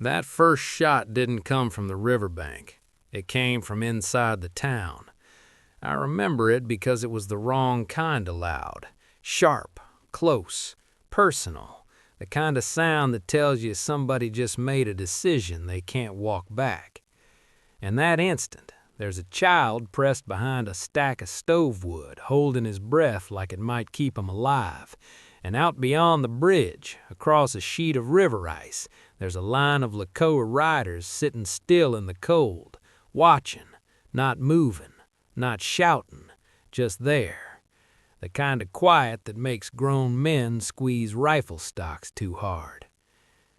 That first shot didn't come from the riverbank. It came from inside the town. I remember it because it was the wrong kind of loud. Sharp, close, personal. The kind of sound that tells you somebody just made a decision they can't walk back. In that instant, there's a child pressed behind a stack of stove wood, holding his breath like it might keep him alive. And out beyond the bridge, across a sheet of river ice, there's a line of Lakota riders sitting still in the cold, watching, not moving, not shouting, just there. The kind of quiet that makes grown men squeeze rifle stocks too hard.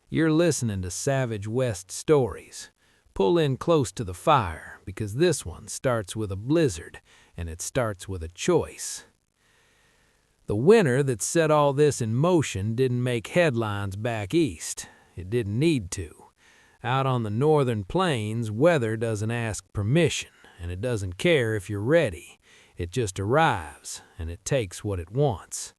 You're listening to Savage West stories. Pull in close to the fire, because this one starts with a blizzard, and it starts with a choice. The winter that set all this in motion didn't make headlines back east. It didn't need to. Out on the northern plains, weather doesn't ask permission, and it doesn't care if you're ready. It just arrives, and it takes what it wants.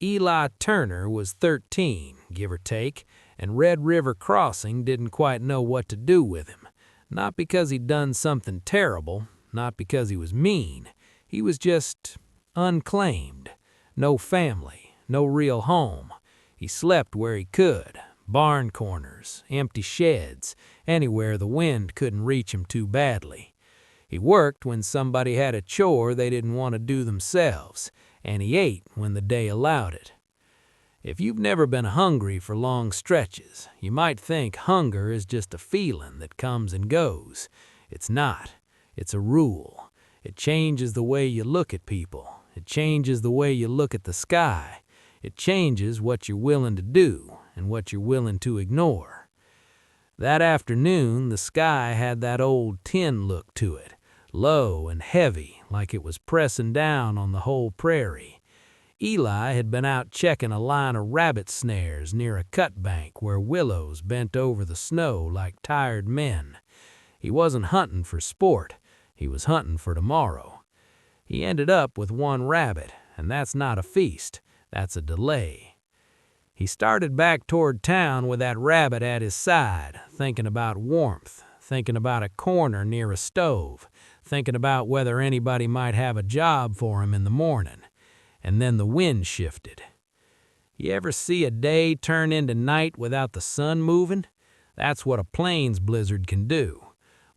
Eli Turner was 13, give or take, and Red River Crossing didn't quite know what to do with him. Not because he'd done something terrible, not because he was mean. He was just unclaimed. No family, no real home. He slept where he could, barn corners, empty sheds, anywhere the wind couldn't reach him too badly. He worked when somebody had a chore they didn't want to do themselves, and he ate when the day allowed it. If you've never been hungry for long stretches, you might think hunger is just a feeling that comes and goes. It's not. It's a rule. It changes the way you look at people. It changes the way you look at the sky. It changes what you're willing to do and what you're willing to ignore. That afternoon, the sky had that old tin look to it, low and heavy, like it was pressing down on the whole prairie. Eli had been out checking a line of rabbit snares near a cut bank where willows bent over the snow like tired men. He wasn't hunting for sport. He was hunting for tomorrow. He ended up with one rabbit, and that's not a feast. That's a delay. He started back toward town with that rabbit at his side, thinking about warmth, thinking about a corner near a stove, thinking about whether anybody might have a job for him in the morning. And then the wind shifted. You ever see a day turn into night without the sun moving? That's what a plains blizzard can do.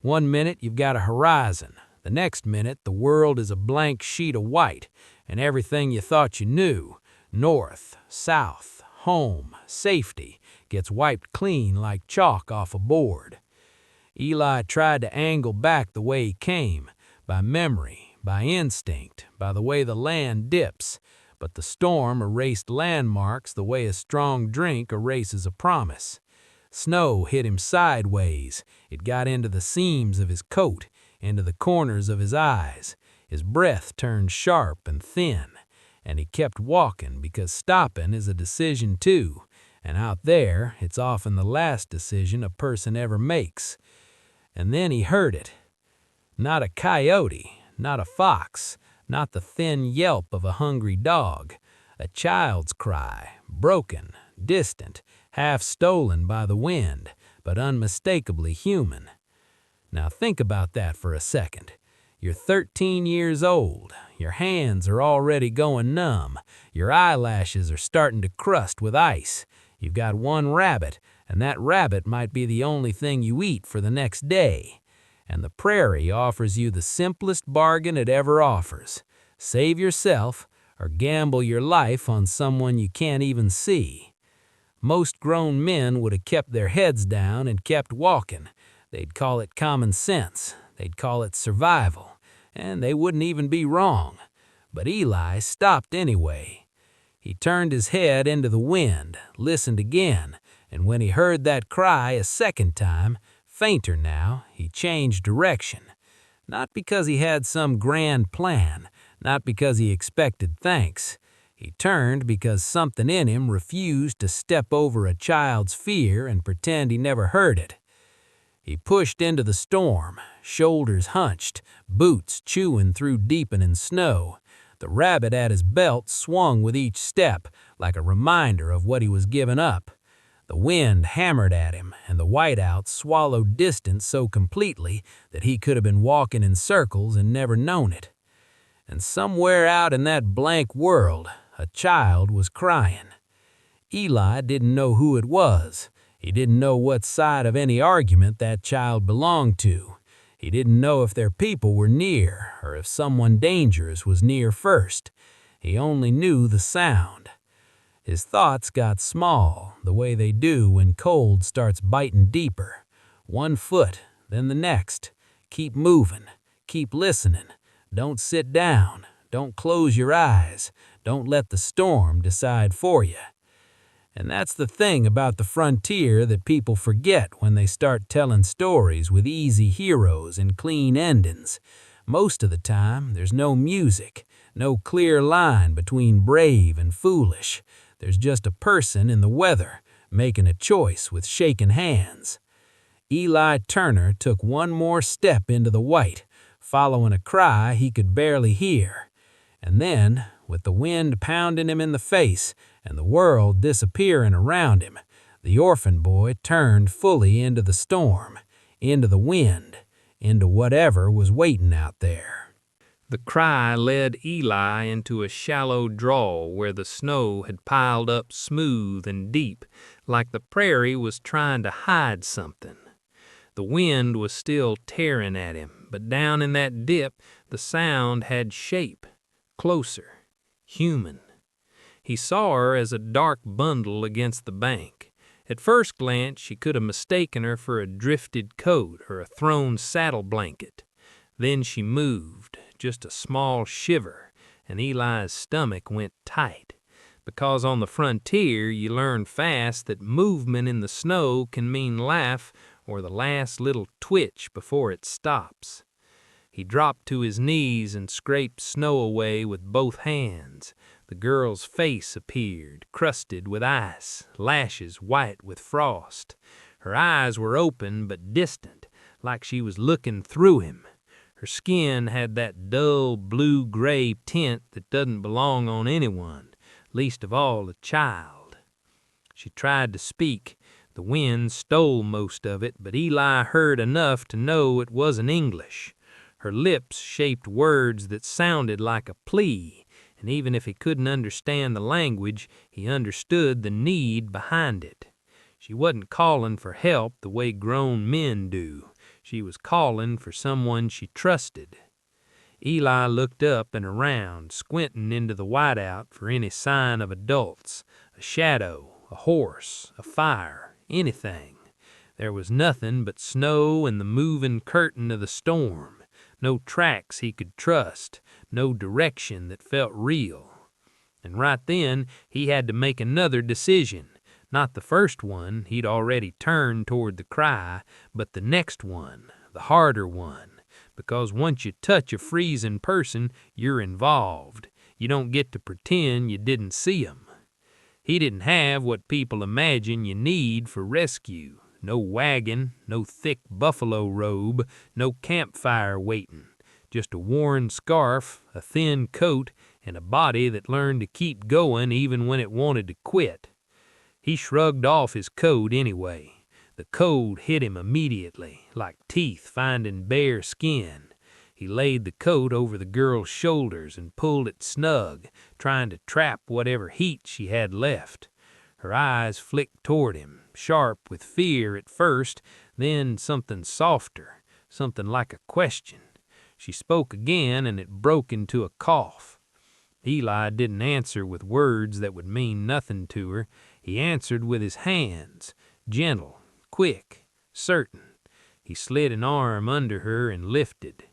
One minute you've got a horizon. The next minute the world is a blank sheet of white, and everything you thought you knew, north, south, home, safety, gets wiped clean like chalk off a board. Eli tried to angle back the way he came, by memory, by instinct, by the way the land dips, but the storm erased landmarks the way a strong drink erases a promise. Snow hit him sideways. It got into the seams of his coat, into the corners of his eyes. His breath turned sharp and thin, and he kept walking because stopping is a decision too, and out there it's often the last decision a person ever makes. And then he heard it. Not a coyote, not a fox, not the thin yelp of a hungry dog. A child's cry, broken, distant, half stolen by the wind, but unmistakably human. Now think about that for a second. You're 13 years old. Your hands are already going numb. Your eyelashes are starting to crust with ice. You've got one rabbit, and that rabbit might be the only thing you eat for the next day. And the prairie offers you the simplest bargain it ever offers. Save yourself or gamble your life on someone you can't even see. Most grown men would have kept their heads down and kept walking. They'd call it common sense. They'd call it survival. And they wouldn't even be wrong. But Eli stopped anyway. He turned his head into the wind, listened again, and when he heard that cry a second time, fainter now, he changed direction. Not because he had some grand plan, not because he expected thanks. He turned because something in him refused to step over a child's fear and pretend he never heard it. He pushed into the storm, shoulders hunched, boots chewing through deepening snow. The rabbit at his belt swung with each step, like a reminder of what he was giving up. The wind hammered at him, and the whiteout swallowed distance so completely that he could have been walking in circles and never known it. And somewhere out in that blank world, a child was crying. Eli didn't know who it was. He didn't know what side of any argument that child belonged to. He didn't know if their people were near or if someone dangerous was near first. He only knew the sound. His thoughts got small, the way they do when cold starts biting deeper. 1 foot, then the next. Keep moving. Keep listening. Don't sit down. Don't close your eyes. Don't let the storm decide for you. And that's the thing about the frontier that people forget when they start telling stories with easy heroes and clean endings. Most of the time, there's no music, no clear line between brave and foolish. There's just a person in the weather making a choice with shaking hands. Eli Turner took 1 more step into the white, following a cry he could barely hear. And then, with the wind pounding him in the face and the world disappearing around him, the orphan boy turned fully into the storm, into the wind, into whatever was waiting out there. The cry led Eli into a shallow draw where the snow had piled up smooth and deep, like the prairie was trying to hide something. The wind was still tearing at him, but down in that dip, the sound had shape, closer, human. He saw her as a dark bundle against the bank. At first glance, you could have mistaken her for a drifted coat or a thrown saddle blanket. Then she moved, just a small shiver, and Eli's stomach went tight. Because on the frontier, you learn fast that movement in the snow can mean life or the last little twitch before it stops. He dropped to his knees and scraped snow away with both hands. The girl's face appeared, crusted with ice, lashes white with frost. Her eyes were open but distant, like she was looking through him. Her skin had that dull blue-gray tint that doesn't belong on anyone, least of all a child. She tried to speak. The wind stole most of it, but Eli heard enough to know it wasn't English. Her lips shaped words that sounded like a plea, and even if he couldn't understand the language, he understood the need behind it. She wasn't calling for help the way grown men do. She was calling for someone she trusted. Eli looked up and around, squinting into the whiteout for any sign of adults, a shadow, a horse, a fire, anything. There was nothing but snow and the moving curtain of the storm. No tracks he could trust, no direction that felt real. And right then, he had to make another decision. Not the first one, he'd already turned toward the cry, but the next one, the harder one. Because once you touch a freezing person, you're involved. You don't get to pretend you didn't see 'em. He didn't have what people imagine you need for rescue. No wagon, no thick buffalo robe, no campfire waiting. Just a worn scarf, a thin coat, and a body that learned to keep going even when it wanted to quit. He shrugged off his coat anyway. The cold hit him immediately, like teeth finding bare skin. He laid the coat over the girl's shoulders and pulled it snug, trying to trap whatever heat she had left. Her eyes flicked toward him, sharp with fear at first, then something softer, something like a question. She spoke again, and it broke into a cough. Eli didn't answer with words that would mean nothing to her. He answered with his hands, gentle, quick, certain. He slid an arm under her and lifted.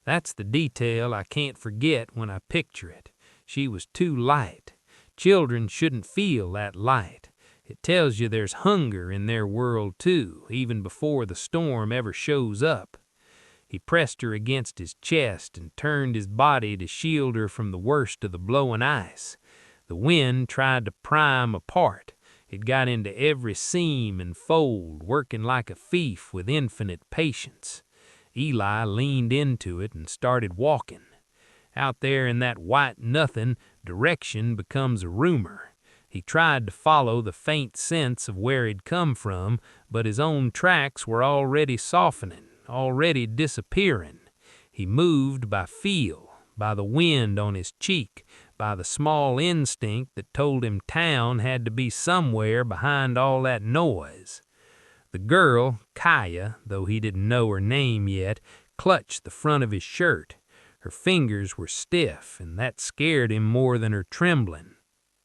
That's the detail I can't forget when I picture it. She was too light. Children shouldn't feel that light. It tells you there's hunger in their world too, even before the storm ever shows up. He pressed her against his chest and turned his body to shield her from the worst of the blowing ice. The wind tried to pry 'em apart. It got into every seam and fold, working like a thief with infinite patience. Eli leaned into it and started walking. Out there in that white nothing, direction becomes a rumor. He tried to follow the faint sense of where he'd come from, but his own tracks were already softening, already disappearing. He moved by feel, by the wind on his cheek, by the small instinct that told him town had to be somewhere behind all that noise. The girl, Kaya, though he didn't know her name yet, clutched the front of his shirt. Her fingers were stiff, and that scared him more than her trembling.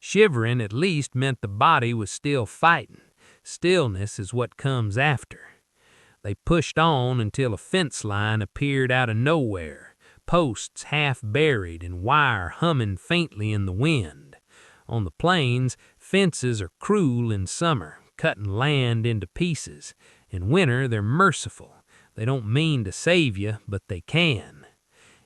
Shivering at least meant the body was still fighting. Stillness is what comes after. They pushed on until a fence line appeared out of nowhere, posts half buried and wire humming faintly in the wind. On the plains, fences are cruel in summer, cutting land into pieces. In winter, they're merciful. They don't mean to save you, but they can.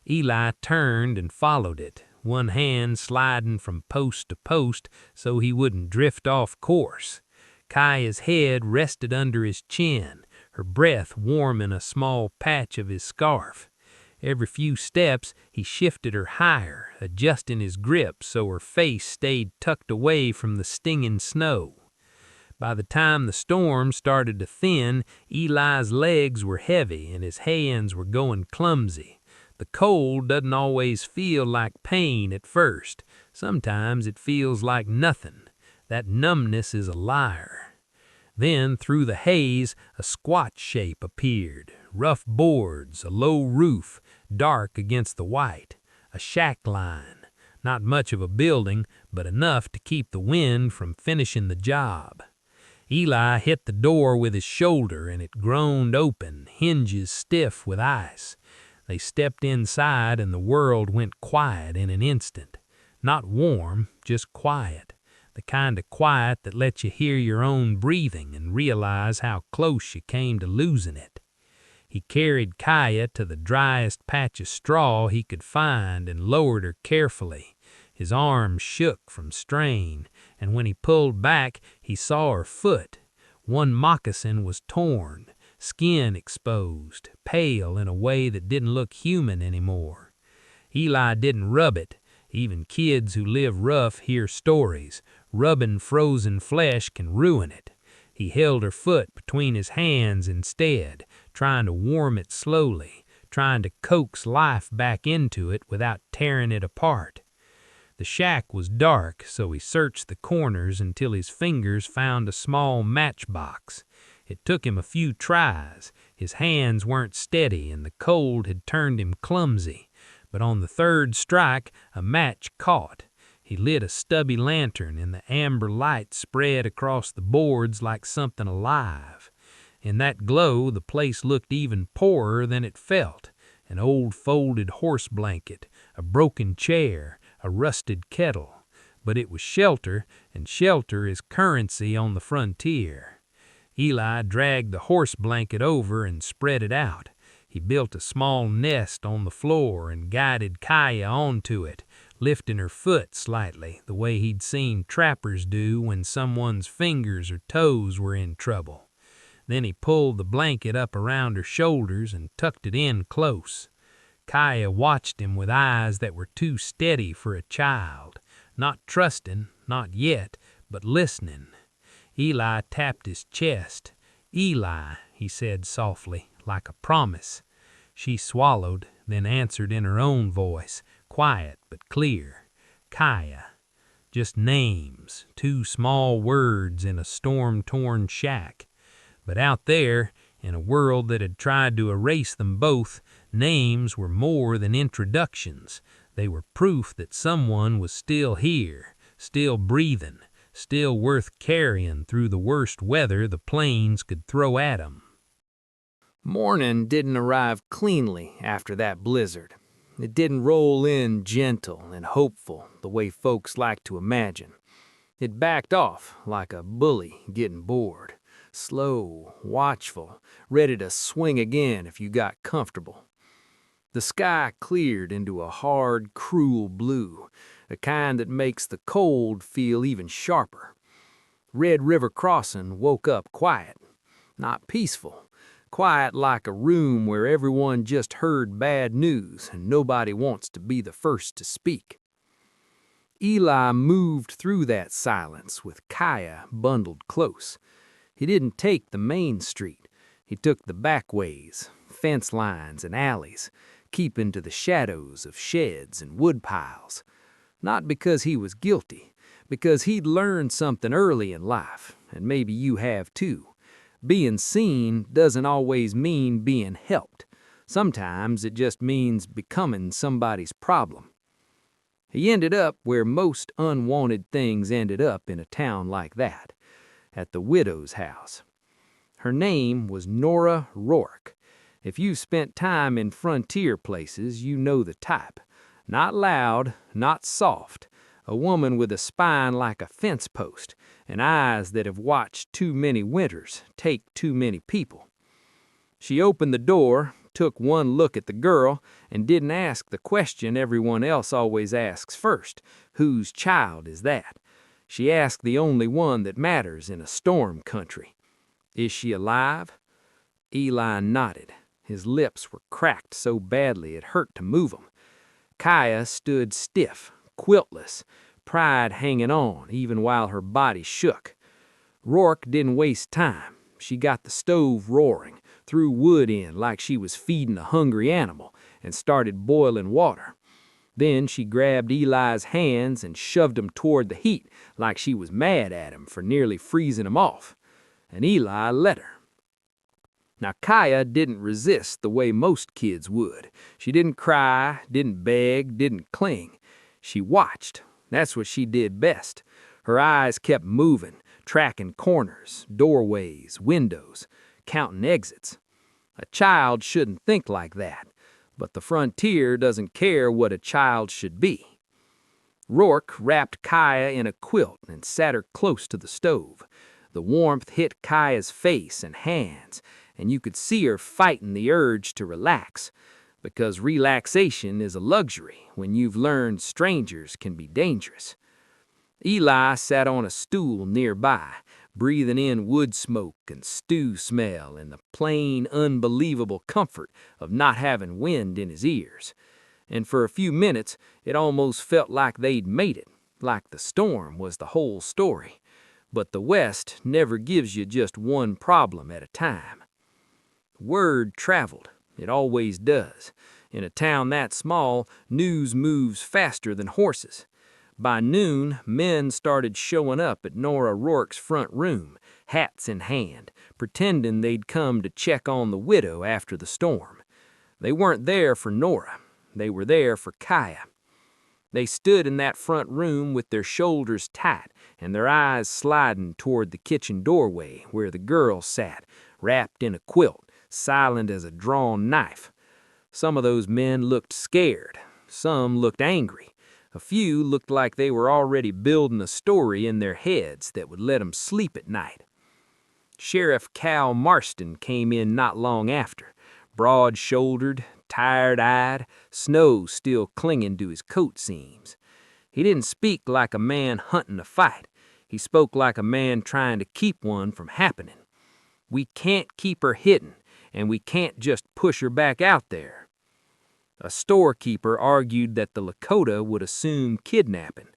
Eli turned and followed it, one hand sliding from post to post so he wouldn't drift off course. Kaya's head rested under his chin, her breath warming a small patch of his scarf. Every few steps, he shifted her higher, adjusting his grip so her face stayed tucked away from the stinging snow. By the time the storm started to thin, Eli's legs were heavy and his hands were going clumsy. The cold doesn't always feel like pain at first. Sometimes it feels like nothing. That numbness is a liar. Then, through the haze, a squat shape appeared. Rough boards, a low roof, dark against the white. A shack line. Not much of a building, but enough to keep the wind from finishing the job. Eli hit the door with his shoulder and it groaned open, hinges stiff with ice. They stepped inside and the world went quiet in an instant. Not warm, just quiet. The kind of quiet that lets you hear your own breathing and realize how close you came to losing it. He carried Kaya to the driest patch of straw he could find and lowered her carefully. His arms shook from strain, and when he pulled back, he saw her foot. One moccasin was torn, skin exposed, pale in a way that didn't look human anymore. Eli didn't rub it. Even kids who live rough hear stories. Rubbing frozen flesh can ruin it. He held her foot between his hands instead, trying to warm it slowly, trying to coax life back into it without tearing it apart. The shack was dark, so he searched the corners until his fingers found a small matchbox. It took him a few tries. His hands weren't steady and the cold had turned him clumsy. But on the third strike, a match caught. He lit a stubby lantern and the amber light spread across the boards like something alive. In that glow, the place looked even poorer than it felt. An old folded horse blanket, a broken chair, a rusted kettle. But it was shelter, and shelter is currency on the frontier. Eli dragged the horse blanket over and spread it out. He built a small nest on the floor and guided Kaya onto it, lifting her foot slightly, the way he'd seen trappers do when someone's fingers or toes were in trouble. Then he pulled the blanket up around her shoulders and tucked it in close. Kaya watched him with eyes that were too steady for a child, not trusting, not yet, but listening. Eli tapped his chest. "Eli," he said softly, like a promise. She swallowed, then answered in her own voice, quiet but clear. "Kaya." Just names, two small words in a storm-torn shack. But out there, in a world that had tried to erase them both, names were more than introductions. They were proof that someone was still here, still breathing, still worth carrying through the worst weather the plains could throw at him. Morning didn't arrive cleanly after that blizzard. It didn't roll in gentle and hopeful the way folks like to imagine. It backed off like a bully getting bored. Slow, watchful, ready to swing again if you got comfortable. The sky cleared into a hard, cruel blue, the kind that makes the cold feel even sharper. Red River Crossing woke up quiet, not peaceful, quiet like a room where everyone just heard bad news and nobody wants to be the first to speak. Eli moved through that silence with Kaya bundled close. He didn't take the main street. He took the back ways, fence lines and alleys, keeping to the shadows of sheds and wood piles. Not because he was guilty, because he'd learned something early in life, and maybe you have too. Being seen doesn't always mean being helped. Sometimes it just means becoming somebody's problem. He ended up where most unwanted things ended up in a town like that, at the widow's house. Her name was Nora Rourke. If you've spent time in frontier places, you know the type. Not loud, not soft. A woman with a spine like a fence post, and eyes that have watched too many winters take too many people. She opened the door, took one look at the girl, and didn't ask the question everyone else always asks first: whose child is that? She asked the only one that matters in a storm country. Is she alive? Eli nodded. His lips were cracked so badly it hurt to move them. Kaya stood stiff, quiltless, pride hanging on even while her body shook. Rourke didn't waste time. She got the stove roaring, threw wood in like she was feeding a hungry animal, and started boiling water. Then she grabbed Eli's hands and shoved him toward the heat like she was mad at him for nearly freezing him off. And Eli let her. Now, Kaya didn't resist the way most kids would. She didn't cry, didn't beg, didn't cling. She watched. That's what she did best. Her eyes kept moving, tracking corners, doorways, windows, counting exits. A child shouldn't think like that, but the frontier doesn't care what a child should be. Rourke wrapped Kaya in a quilt and sat her close to the stove. The warmth hit Kaya's face and hands, and you could see her fighting the urge to relax, because relaxation is a luxury when you've learned strangers can be dangerous. Eli sat on a stool nearby, breathing in wood smoke and stew smell and the plain, unbelievable comfort of not having wind in his ears. And for a few minutes, it almost felt like they'd made it, like the storm was the whole story. But the West never gives you just one problem at a time. Word traveled. It always does. In a town that small, news moves faster than horses. By noon, men started showing up at Nora Rourke's front room, hats in hand, pretending they'd come to check on the widow after the storm. They weren't there for Nora. They were there for Kaya. They stood in that front room with their shoulders tight and their eyes sliding toward the kitchen doorway where the girl sat, wrapped in a quilt, silent as a drawn knife. Some of those men looked scared. Some looked angry. A few looked like they were already building a story in their heads that would let them sleep at night. Sheriff Cal Marston came in not long after, broad-shouldered, tired-eyed, snow still clinging to his coat seams. He didn't speak like a man hunting a fight. He spoke like a man trying to keep one from happening. We can't keep her hidden, and we can't just push her back out there. A storekeeper argued that the Lakota would assume kidnapping.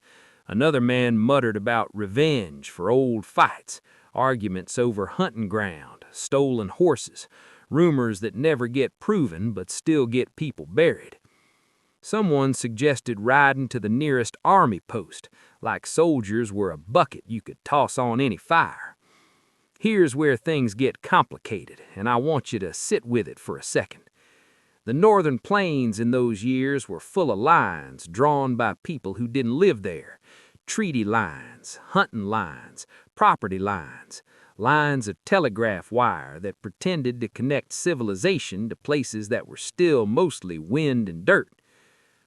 Another man muttered about revenge for old fights, arguments over hunting ground, stolen horses, rumors that never get proven but still get people buried. Someone suggested riding to the nearest army post, like soldiers were a bucket you could toss on any fire. Here's where things get complicated, and I want you to sit with it for a second. The northern plains in those years were full of lines drawn by people who didn't live there. Treaty lines, hunting lines, property lines, lines of telegraph wire that pretended to connect civilization to places that were still mostly wind and dirt.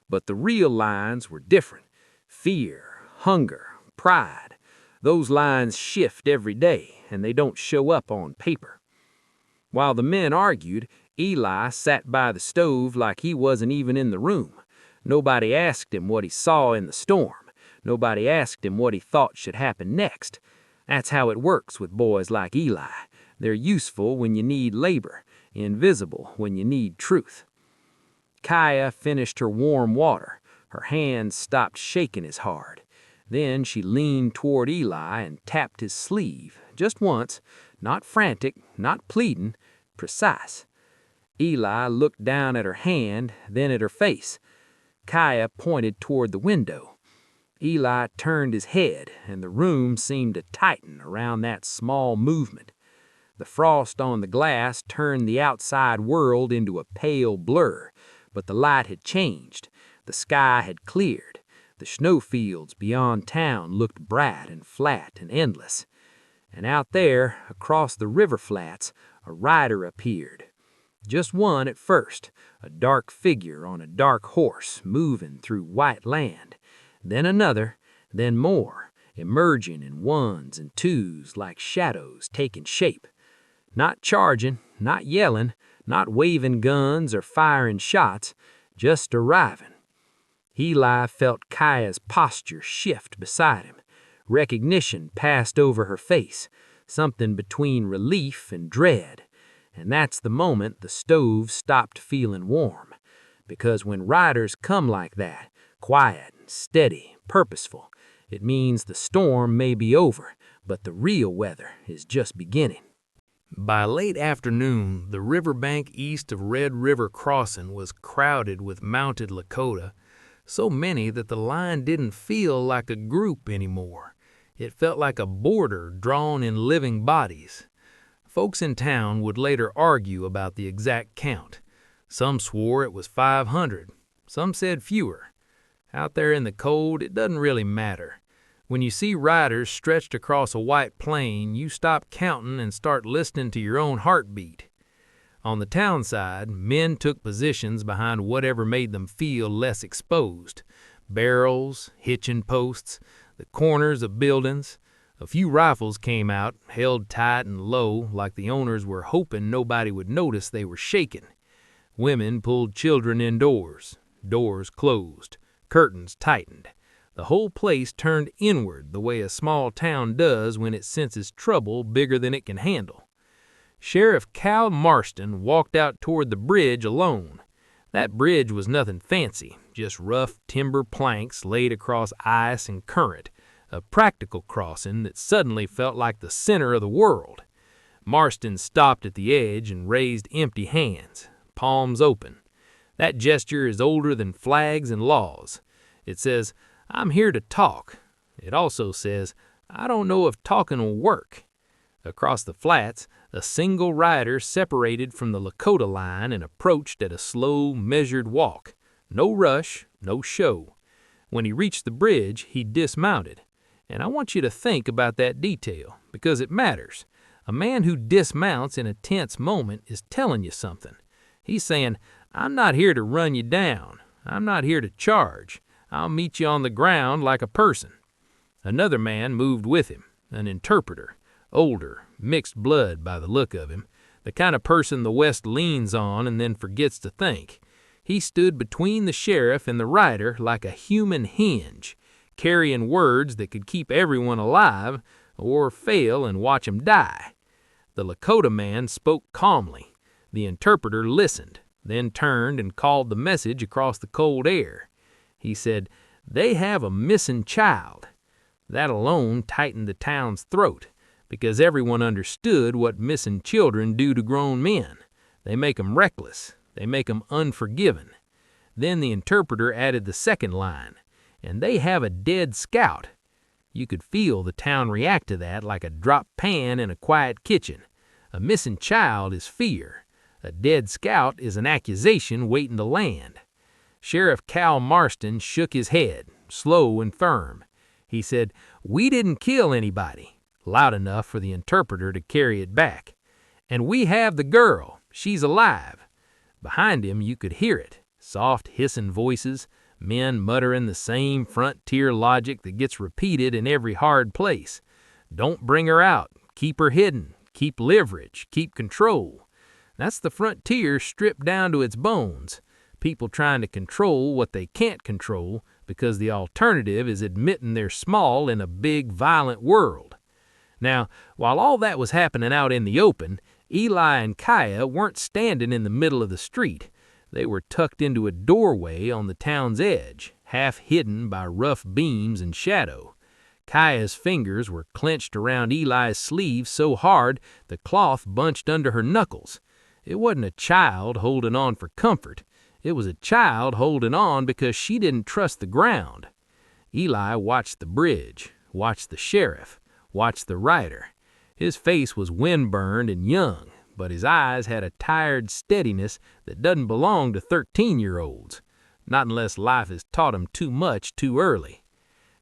But the real lines were different. Fear, hunger, pride. Those lines shift every day, and they don't show up on paper. While the men argued, Eli sat by the stove like he wasn't even in the room. Nobody asked him what he saw in the storm. Nobody asked him what he thought should happen next. That's how it works with boys like Eli. They're useful when you need labor, invisible when you need truth. Kaya finished her warm water. Her hands stopped shaking as hard. Then she leaned toward Eli and tapped his sleeve, just once, not frantic, not pleading, precise. Eli looked down at her hand, then at her face. Kaya pointed toward the window. Eli turned his head, and the room seemed to tighten around that small movement. The frost on the glass turned the outside world into a pale blur, but the light had changed. The sky had cleared. The snowfields beyond town looked bright and flat and endless. And out there, across the river flats, a rider appeared. Just one at first, a dark figure on a dark horse moving through white land. Then another, then more, emerging in ones and twos like shadows taking shape. Not charging, not yelling, not waving guns or firing shots, just arriving. Eli felt Kaya's posture shift beside him. Recognition passed over her face, something between relief and dread. And that's the moment the stove stopped feeling warm. Because when riders come like that, quiet, steady, purposeful, it means the storm may be over, but the real weather is just beginning. By late afternoon, the riverbank east of Red River Crossing was crowded with mounted Lakota, so many that the line didn't feel like a group anymore. It felt like a border drawn in living bodies. Folks in town would later argue about the exact count. Some swore it was 500. Some said fewer. Out there in the cold, it doesn't really matter. When you see riders stretched across a white plain, you stop counting and start listening to your own heartbeat. On the town side, men took positions behind whatever made them feel less exposed. Barrels, hitching posts, the corners of buildings. A few rifles came out, held tight and low, like the owners were hoping nobody would notice they were shaking. Women pulled children indoors. Doors closed. Curtains tightened. The whole place turned inward the way a small town does when it senses trouble bigger than it can handle. Sheriff Cal Marston walked out toward the bridge alone. That bridge was nothing fancy, just rough timber planks laid across ice and current, a practical crossing that suddenly felt like the center of the world. Marston stopped at the edge and raised empty hands, palms open. That gesture is older than flags and laws. It says, "I'm here to talk." It also says, "I don't know if talking will work." Across the flats, a single rider separated from the Lakota line and approached at a slow, measured walk. No rush, no show. When he reached the bridge, he dismounted. And I want you to think about that detail, because it matters. A man who dismounts in a tense moment is telling you something. He's saying, "I'm not here to run you down. I'm not here to charge. I'll meet you on the ground like a person." Another man moved with him, an interpreter. Older, mixed blood by the look of him, the kind of person the West leans on and then forgets to think. He stood between the sheriff and the rider like a human hinge, carrying words that could keep everyone alive or fail and watch him die. The Lakota man spoke calmly. The interpreter listened, then turned and called the message across the cold air. He said, "They have a missing child." That alone tightened the town's throat, because everyone understood what missing children do to grown men. They make 'em reckless. They make 'em unforgiving. Then the interpreter added the second line, "And they have a dead scout." You could feel the town react to that like a dropped pan in a quiet kitchen. A missing child is fear. A dead scout is an accusation waiting to land. Sheriff Cal Marston shook his head, slow and firm. He said, "We didn't kill anybody," loud enough for the interpreter to carry it back. "And we have the girl. She's alive." Behind him you could hear it, soft hissing voices, men muttering the same frontier logic that gets repeated in every hard place. Don't bring her out. Keep her hidden. Keep leverage. Keep control. That's the frontier stripped down to its bones. People trying to control what they can't control because the alternative is admitting they're small in a big, violent world. Now, while all that was happening out in the open, Eli and Kaya weren't standing in the middle of the street. They were tucked into a doorway on the town's edge, half hidden by rough beams and shadow. Kaya's fingers were clenched around Eli's sleeve so hard the cloth bunched under her knuckles. It wasn't a child holding on for comfort. It was a child holding on because she didn't trust the ground. Eli watched the bridge, watched the sheriff, watched the rider. His face was windburned and young, but his eyes had a tired steadiness that doesn't belong to 13-year-olds, not unless life has taught them too much too early.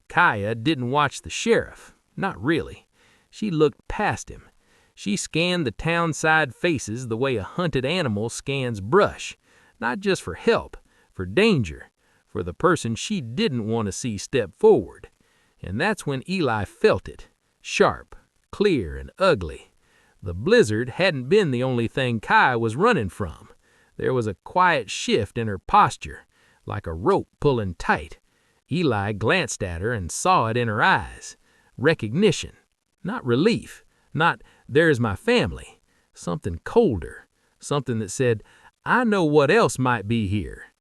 Kaya didn't watch the sheriff, not really. She looked past him. She scanned the townside faces the way a hunted animal scans brush, not just for help, for danger, for the person she didn't want to see step forward. And that's when Eli felt it, sharp, clear, and ugly. The blizzard hadn't been the only thing Kaya was running from. There was a quiet shift in her posture, like a rope pulling tight. Eli glanced at her and saw it in her eyes. Recognition, not relief, not, "There's my family." Something colder, something that said, "I know what else might be here."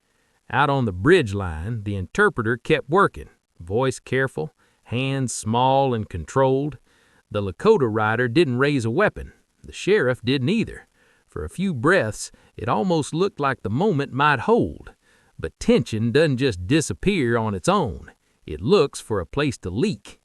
Out on the bridge line, the interpreter kept working, voice careful, hands small and controlled. The Lakota rider didn't raise a weapon. The sheriff didn't either. For a few breaths, it almost looked like the moment might hold. But tension doesn't just disappear on its own. It looks for a place to leak.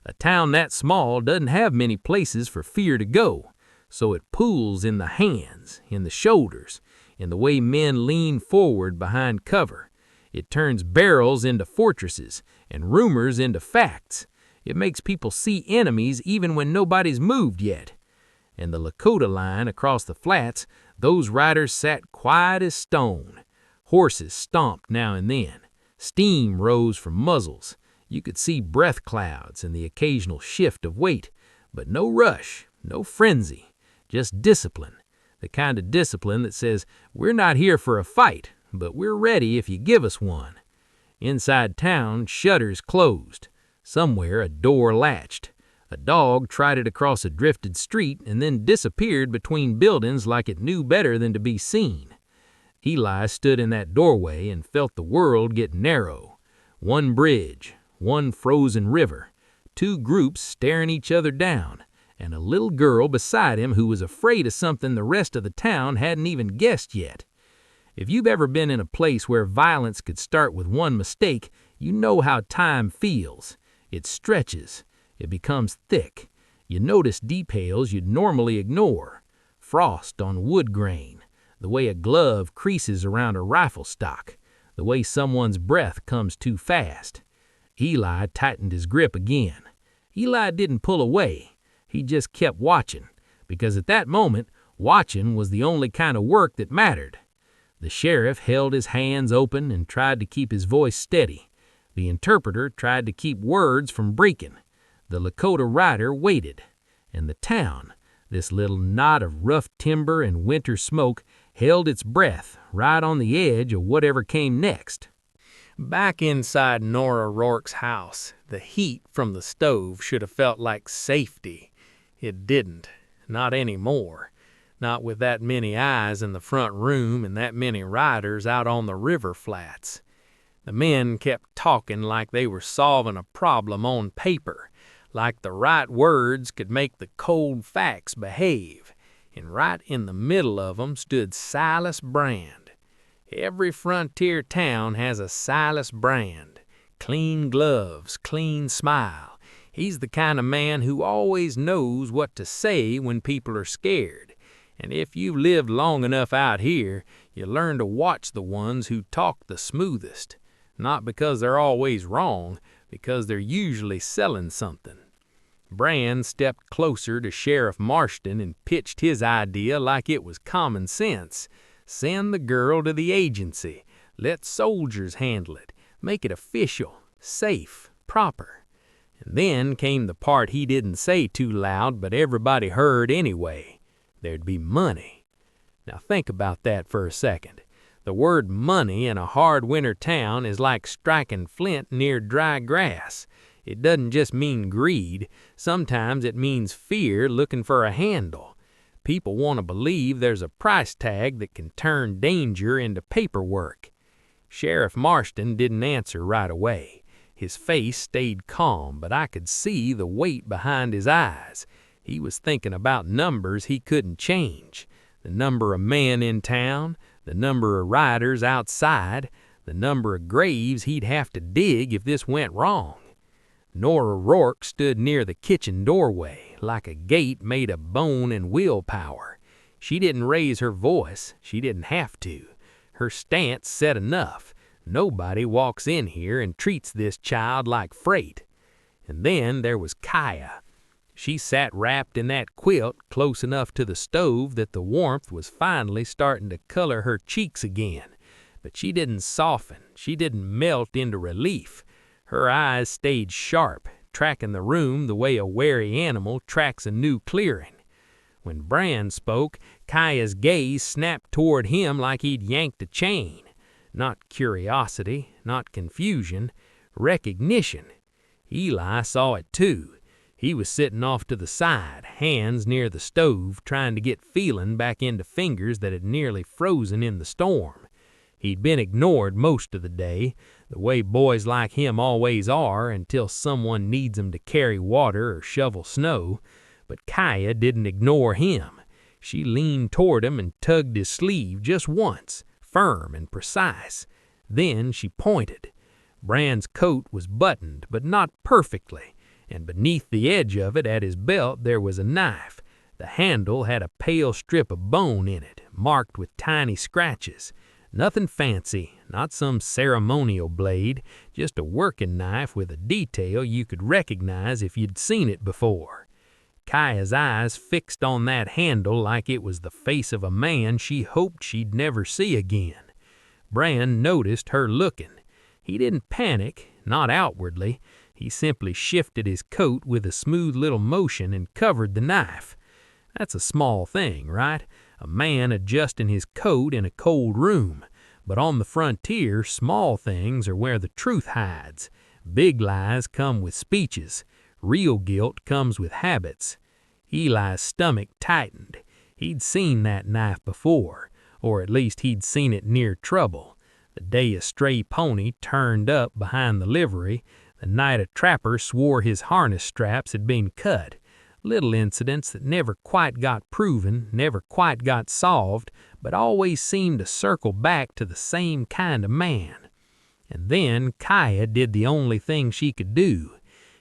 A town that small doesn't have many places for fear to go, so it pools in the hands, in the shoulders, in the way men lean forward behind cover. It turns barrels into fortresses and rumors into facts. It makes people see enemies even when nobody's moved yet. And the Lakota line across the flats, those riders sat quiet as stone. Horses stomped now and then. Steam rose from muzzles. You could see breath clouds and the occasional shift of weight, but no rush, no frenzy, just discipline. The kind of discipline that says, "We're not here for a fight, but we're ready if you give us one." Inside town, shutters closed. Somewhere a door latched. A dog trotted across a drifted street and then disappeared between buildings like it knew better than to be seen. Eli stood in that doorway and felt the world get narrow. One bridge, one frozen river, two groups staring each other down, and a little girl beside him who was afraid of something the rest of the town hadn't even guessed yet. If you've ever been in a place where violence could start with one mistake, you know how time feels. It stretches. It becomes thick. You notice details you'd normally ignore. Frost on wood grain, the way a glove creases around a rifle stock, the way someone's breath comes too fast. Eli tightened his grip again. Eli didn't pull away. He just kept watching, because at that moment, watching was the only kind of work that mattered. The sheriff held his hands open and tried to keep his voice steady. The interpreter tried to keep words from breaking. The Lakota rider waited. And the town, this little knot of rough timber and winter smoke, held its breath right on the edge of whatever came next. Back inside Nora Rourke's house, the heat from the stove should have felt like safety. It didn't. Not anymore. Not with that many eyes in the front room and that many riders out on the river flats. The men kept talking like they were solving a problem on paper, like the right words could make the cold facts behave. And right in the middle of them stood Silas Brand. Every frontier town has a Silas Brand. Clean gloves, clean smile. He's the kind of man who always knows what to say when people are scared. And if you've lived long enough out here, you learn to watch the ones who talk the smoothest. Not because they're always wrong, because they're usually selling something. Brand stepped closer to Sheriff Marston and pitched his idea like it was common sense. Send the girl to the agency. Let soldiers handle it. Make it official, safe, proper. And then came the part he didn't say too loud, but everybody heard anyway. There'd be money. Now think about that for a second. The word money in a hard winter town is like striking flint near dry grass. It doesn't just mean greed. Sometimes it means fear looking for a handle. People want to believe there's a price tag that can turn danger into paperwork. Sheriff Marston didn't answer right away. His face stayed calm, but I could see the weight behind his eyes. He was thinking about numbers he couldn't change. The number of men in town, the number of riders outside, the number of graves he'd have to dig if this went wrong. Nora Rourke stood near the kitchen doorway, like a gate made of bone and willpower. She didn't raise her voice. She didn't have to. Her stance said enough. Nobody walks in here and treats this child like freight. And then there was Kaya. She sat wrapped in that quilt close enough to the stove that the warmth was finally starting to color her cheeks again. But she didn't soften. She didn't melt into relief. Her eyes stayed sharp, tracking the room the way a wary animal tracks a new clearing. When Bran spoke, Kaya's gaze snapped toward him like he'd yanked a chain. Not curiosity, not confusion, recognition. Eli saw it too. He was sitting off to the side, hands near the stove, trying to get feeling back into fingers that had nearly frozen in the storm. He'd been ignored most of the day, the way boys like him always are until someone needs 'em to carry water or shovel snow. But Kaya didn't ignore him. She leaned toward him and tugged his sleeve just once, firm and precise. Then she pointed. Bran's coat was buttoned, but not perfectly, and beneath the edge of it at his belt there was a knife. The handle had a pale strip of bone in it, marked with tiny scratches. Nothing fancy, not some ceremonial blade, just a working knife with a detail you could recognize if you'd seen it before. Kaya's eyes fixed on that handle like it was the face of a man she hoped she'd never see again. Bran noticed her looking. He didn't panic, not outwardly. He simply shifted his coat with a smooth little motion and covered the knife. That's a small thing, right? A man adjusting his coat in a cold room. But on the frontier, small things are where the truth hides. Big lies come with speeches. Real guilt comes with habits. Eli's stomach tightened. He'd seen that knife before, or at least he'd seen it near trouble. The day a stray pony turned up behind the livery, the night a trapper swore his harness straps had been cut. Little incidents that never quite got proven, never quite got solved, but always seemed to circle back to the same kind of man. And then Kaya did the only thing she could do.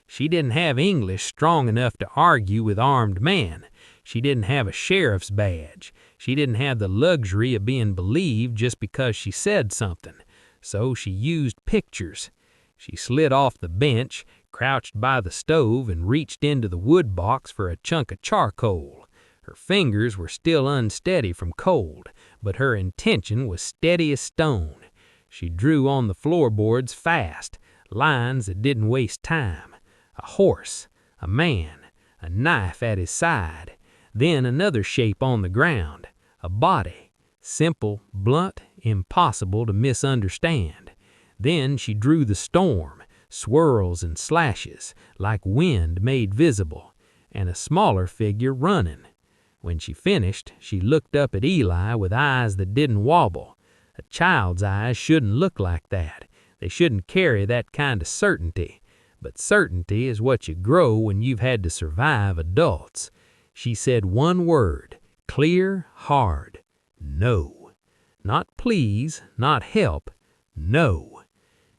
She didn't have English strong enough to argue with armed men. She didn't have a sheriff's badge. She didn't have the luxury of being believed just because she said something. So she used pictures. She slid off the bench, crouched by the stove, and reached into the wood box for a chunk of charcoal. Her fingers were still unsteady from cold, but her intention was steady as stone. She drew on the floorboards fast, lines that didn't waste time. A horse, a man, a knife at his side, then another shape on the ground, a body, simple, blunt, impossible to misunderstand. Then she drew the storm, swirls and slashes, like wind made visible, and a smaller figure running. When she finished, she looked up at Eli with eyes that didn't wobble. A child's eyes shouldn't look like that. They shouldn't carry that kind of certainty. But certainty is what you grow when you've had to survive adults. She said one word, clear, hard, no. Not please, not help, no.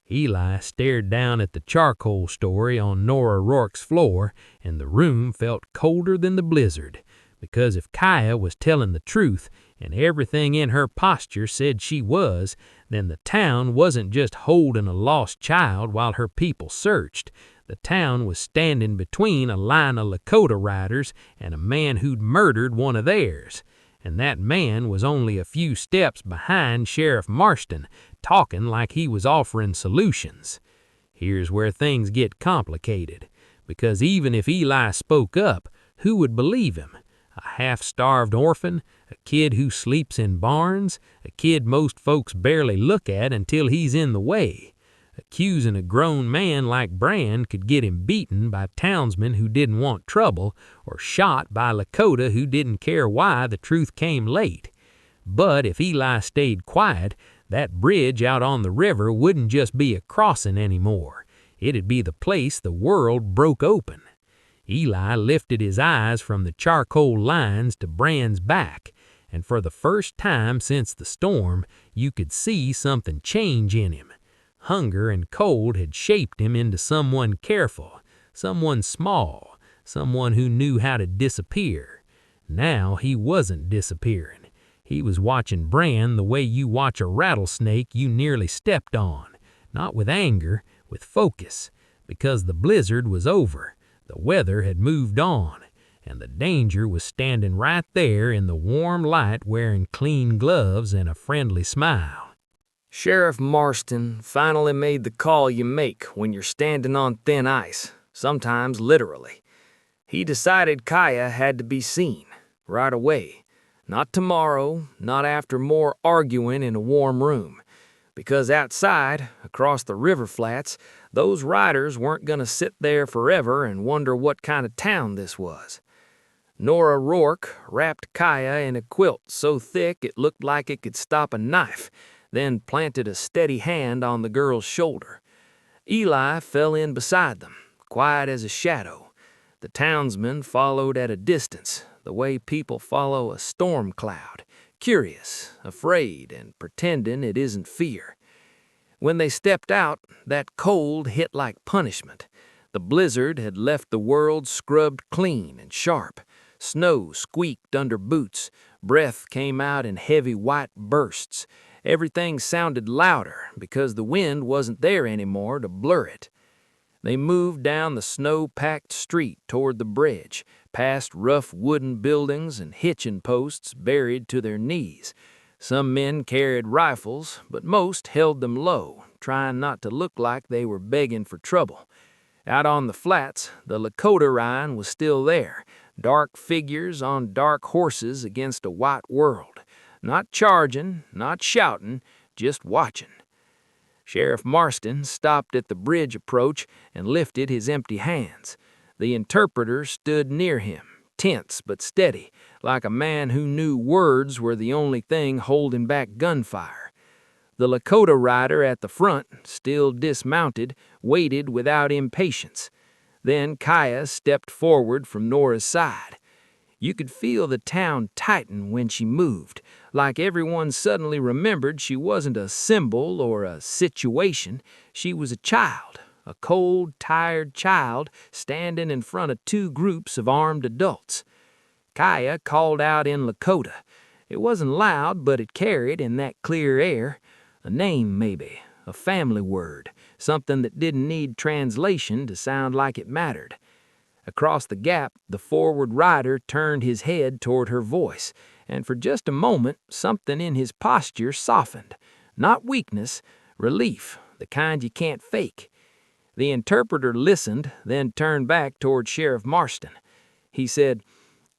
Eli stared down at the charcoal story on Nora Rourke's floor, and the room felt colder than the blizzard. Because if Kaya was telling the truth, and everything in her posture said she was, then the town wasn't just holding a lost child while her people searched. The town was standing between a line of Lakota riders and a man who'd murdered one of theirs. And that man was only a few steps behind Sheriff Marston, talking like he was offering solutions. Here's where things get complicated, because even if Eli spoke up, who would believe him? A half-starved orphan, a kid who sleeps in barns, a kid most folks barely look at until he's in the way. Accusing a grown man like Bran could get him beaten by townsmen who didn't want trouble, or shot by Lakota who didn't care why the truth came late. But if Eli stayed quiet, that bridge out on the river wouldn't just be a crossing anymore. It'd be the place the world broke open. Eli lifted his eyes from the charcoal lines to Bran's back, and for the first time since the storm, you could see something change in him. Hunger and cold had shaped him into someone careful, someone small, someone who knew how to disappear. Now he wasn't disappearing. He was watching Bran the way you watch a rattlesnake you nearly stepped on, not with anger, with focus, because the blizzard was over, the weather had moved on, and the danger was standing right there in the warm light wearing clean gloves and a friendly smile. Sheriff Marston finally made the call you make when you're standing on thin ice, sometimes literally. He decided Kaya had to be seen, right away. Not tomorrow, not after more arguing in a warm room. Because outside, across the river flats, those riders weren't going to sit there forever and wonder what kind of town this was. Nora Rourke wrapped Kaya in a quilt so thick it looked like it could stop a knife, then planted a steady hand on the girl's shoulder. Eli fell in beside them, quiet as a shadow. The townsmen followed at a distance, the way people follow a storm cloud, curious, afraid, and pretending it isn't fear. When they stepped out, that cold hit like punishment. The blizzard had left the world scrubbed clean and sharp. Snow squeaked under boots. Breath came out in heavy white bursts. Everything sounded louder because the wind wasn't there anymore to blur it. They moved down the snow-packed street toward the bridge, past rough wooden buildings and hitching posts buried to their knees. Some men carried rifles, but most held them low, trying not to look like they were begging for trouble. Out on the flats, the Lakota Rhine was still there, dark figures on dark horses against a white world. Not charging, not shouting, just watching. Sheriff Marston stopped at the bridge approach and lifted his empty hands. The interpreter stood near him, tense but steady, like a man who knew words were the only thing holding back gunfire. The Lakota rider at the front, still dismounted, waited without impatience. Then Kaya stepped forward from Nora's side. You could feel the town tighten when she moved, like everyone suddenly remembered she wasn't a symbol or a situation. She was a child, a cold, tired child standing in front of two groups of armed adults. Kaya called out in Lakota. It wasn't loud, but it carried in that clear air. A name, maybe, a family word, something that didn't need translation to sound like it mattered. Across the gap, the forward rider turned his head toward her voice, and for just a moment, something in his posture softened. Not weakness, relief, the kind you can't fake. The interpreter listened, then turned back toward Sheriff Marston. He said,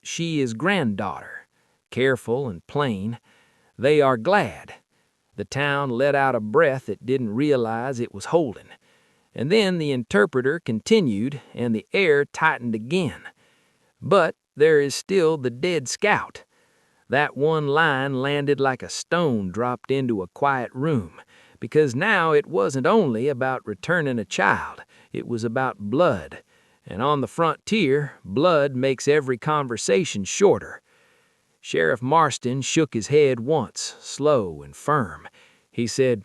"She is granddaughter," careful and plain. "They are glad." The town let out a breath it didn't realize it was holding. And then the interpreter continued, and the air tightened again. "But there is still the dead scout." That one line landed like a stone dropped into a quiet room, because now it wasn't only about returning a child, it was about blood. And on the frontier, blood makes every conversation shorter. Sheriff Marston shook his head once, slow and firm. He said,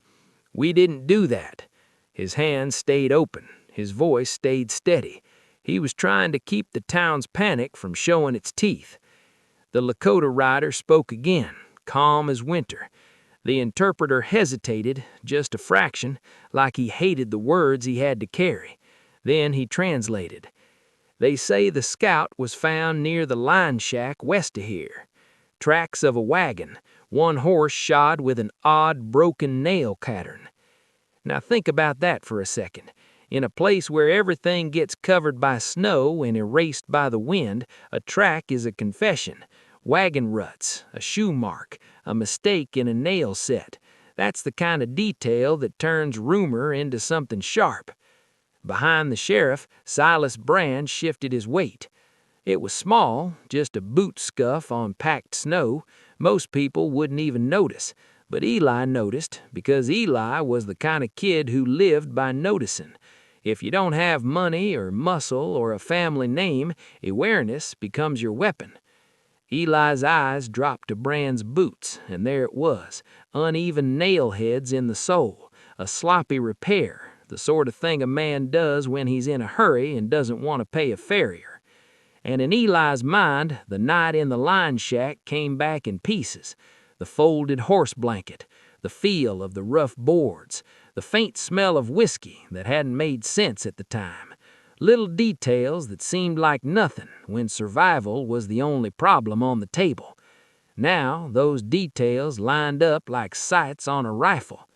"We didn't do that." His hands stayed open. His voice stayed steady. He was trying to keep the town's panic from showing its teeth. The Lakota rider spoke again, calm as winter. The interpreter hesitated, just a fraction, like he hated the words he had to carry. Then he translated. "They say the scout was found near the line shack west of here. Tracks of a wagon, one horse shod with an odd broken nail pattern." Now think about that for a second. In a place where everything gets covered by snow and erased by the wind, a track is a confession. Wagon ruts, a shoe mark, a mistake in a nail set. That's the kind of detail that turns rumor into something sharp. Behind the sheriff, Silas Brand shifted his weight. It was small, just a boot scuff on packed snow. Most people wouldn't even notice. But Eli noticed, because Eli was the kind of kid who lived by noticing. If you don't have money or muscle or a family name, awareness becomes your weapon. Eli's eyes dropped to Brand's boots, and there it was, uneven nail heads in the sole, a sloppy repair, the sort of thing a man does when he's in a hurry and doesn't want to pay a farrier. And in Eli's mind, the night in the line shack came back in pieces. The folded horse blanket, the feel of the rough boards, the faint smell of whiskey that hadn't made sense at the time. Little details that seemed like nothing when survival was the only problem on the table. Now, those details lined up like sights on a rifle.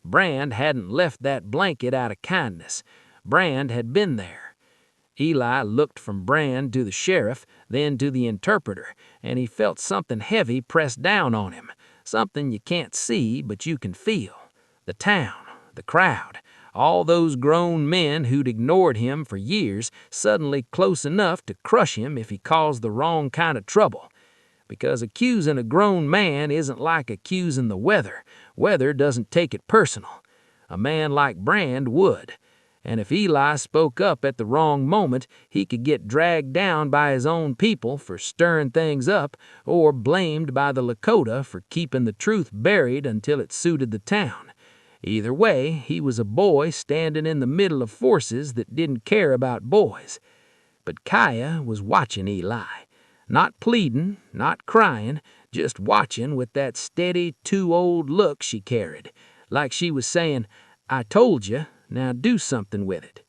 Brand hadn't left that blanket out of kindness. Brand had been there. Eli looked from Brand to the sheriff, then to the interpreter, and he felt something heavy pressed down on him, something you can't see but you can feel. The town, the crowd, all those grown men who'd ignored him for years, suddenly close enough to crush him if he caused the wrong kind of trouble. Because accusing a grown man isn't like accusing the weather. Weather doesn't take it personal. A man like Brand would. And if Eli spoke up at the wrong moment, he could get dragged down by his own people for stirring things up, or blamed by the Lakota for keeping the truth buried until it suited the town. Either way, he was a boy standing in the middle of forces that didn't care about boys. But Kaya was watching Eli. Not pleading, not crying, just watching with that steady, too-old look she carried, like she was saying, "I told you, now do something with it."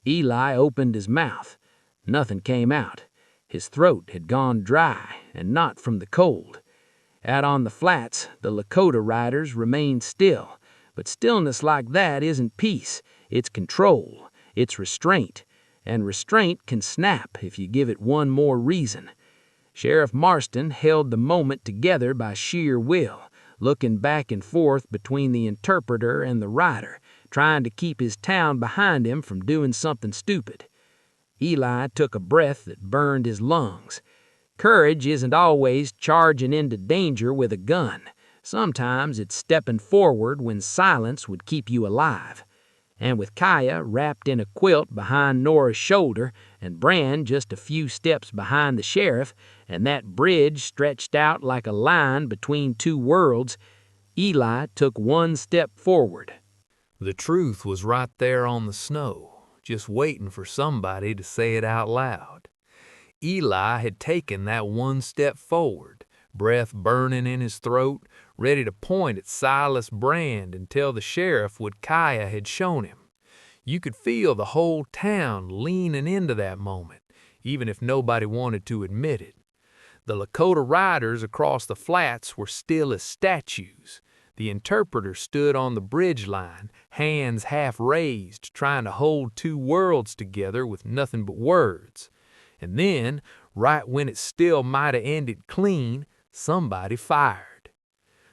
Eli opened his mouth. Nothing came out. His throat had gone dry, and not from the cold. Out on the flats, the Lakota riders remained still. But stillness like that isn't peace. It's control. It's restraint. And restraint can snap if you give it one more reason. Sheriff Marston held the moment together by sheer will, looking back and forth between the interpreter and the rider, trying to keep his town behind him from doing something stupid. Eli took a breath that burned his lungs. Courage isn't always charging into danger with a gun. Sometimes it's stepping forward when silence would keep you alive. And with Kaya wrapped in a quilt behind Nora's shoulder, and Brand just a few steps behind the sheriff, and that bridge stretched out like a line between two worlds, Eli took one step forward. The truth was right there on the snow, just waiting for somebody to say it out loud. Eli had taken that one step forward, breath burning in his throat, ready to point at Silas Brand and tell the sheriff what Kaya had shown him. You could feel the whole town leaning into that moment, even if nobody wanted to admit it. The Lakota riders across the flats were still as statues. The interpreter stood on the bridge line, hands half raised, trying to hold two worlds together with nothing but words. And then, right when it still might have ended clean, somebody fired.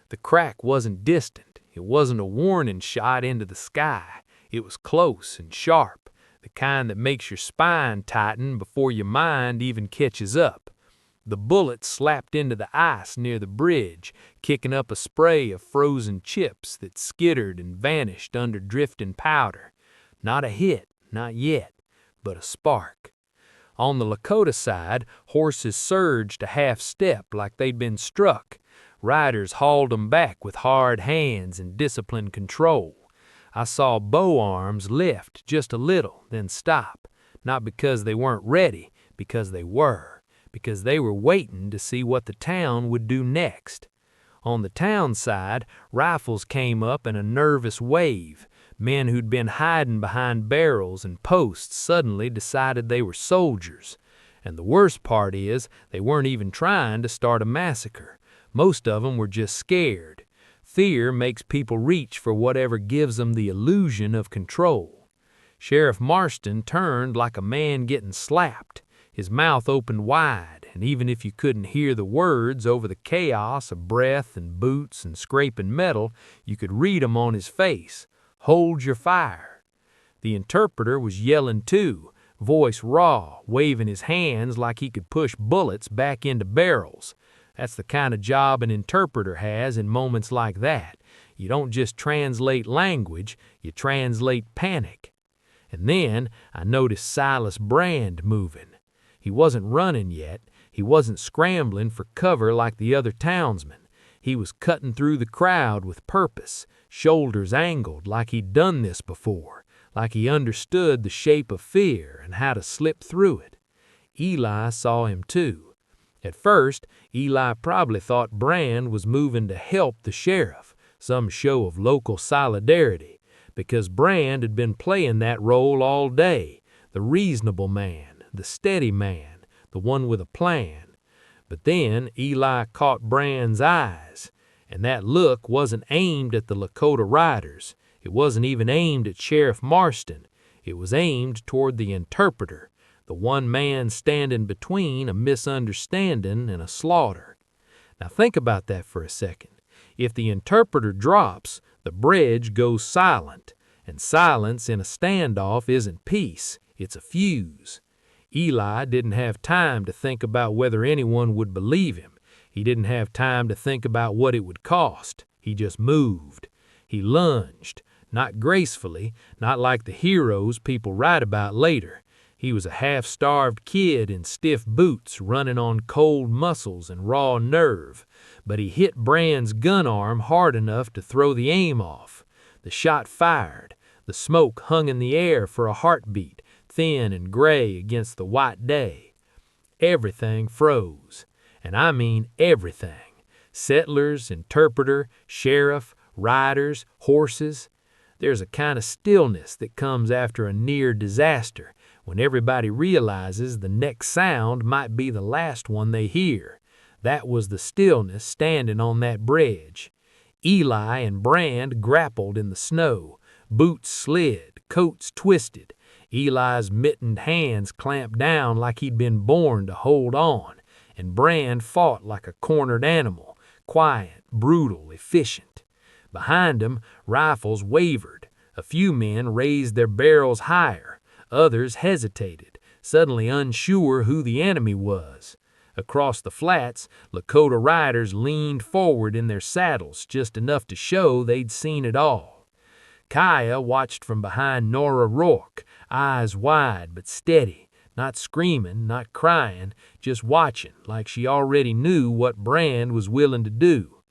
The crack wasn't distant. It wasn't a warning shot into the sky. It was close and sharp, the kind that makes your spine tighten before your mind even catches up. The bullet slapped into the ice near the bridge, kicking up a spray of frozen chips that skittered and vanished under drifting powder. Not a hit, not yet, but a spark. On the Lakota side, horses surged a half step like they'd been struck. Riders hauled them back with hard hands and disciplined control. I saw bow arms lift just a little, then stop. Not because they weren't ready, because they were. Because they were waiting to see what the town would do next. On the town side, rifles came up in a nervous wave. Men who'd been hiding behind barrels and posts suddenly decided they were soldiers. And the worst part is, they weren't even trying to start a massacre. Most of them were just scared. Fear makes people reach for whatever gives them the illusion of control. Sheriff Marston turned like a man getting slapped. His mouth opened wide, and even if you couldn't hear the words over the chaos of breath and boots and scraping metal, you could read 'em on his face. Hold your fire. The interpreter was yelling too, voice raw, waving his hands like he could push bullets back into barrels. That's the kind of job an interpreter has in moments like that. You don't just translate language, you translate panic. And then I noticed Silas Brand moving. He wasn't running yet. He wasn't scrambling for cover like the other townsmen. He was cutting through the crowd with purpose, shoulders angled like he'd done this before, like he understood the shape of fear and how to slip through it. Eli saw him too. At first, Eli probably thought Brand was moving to help the sheriff, some show of local solidarity, because Brand had been playing that role all day, the reasonable man, the steady man, the one with a plan. But then Eli caught Brand's eyes, and that look wasn't aimed at the Lakota riders. It wasn't even aimed at Sheriff Marston. It was aimed toward the interpreter, the one man standing between a misunderstanding and a slaughter. Now think about that for a second. If the interpreter drops, the bridge goes silent, and silence in a standoff isn't peace, it's a fuse. Eli didn't have time to think about whether anyone would believe him. He didn't have time to think about what it would cost. He just moved. He lunged, not gracefully, not like the heroes people write about later. He was a half-starved kid in stiff boots running on cold muscles and raw nerve, but he hit Brand's gun arm hard enough to throw the aim off. The shot fired. The smoke hung in the air for a heartbeat, thin and gray against the white day. Everything froze, and I mean everything. Settlers, interpreter, sheriff, riders, horses. There's a kind of stillness that comes after a near disaster when everybody realizes the next sound might be the last one they hear. That was the stillness standing on that bridge. Eli and Brand grappled in the snow. Boots slid, coats twisted. Eli's mittened hands clamped down like he'd been born to hold on, and Brand fought like a cornered animal, quiet, brutal, efficient. Behind him, rifles wavered. A few men raised their barrels higher. Others hesitated, suddenly unsure who the enemy was. Across the flats, Lakota riders leaned forward in their saddles just enough to show they'd seen it all. Kaya watched from behind Nora Rourke, eyes wide but steady, not screaming, not crying, just watching like she already knew what Brand was willing to do.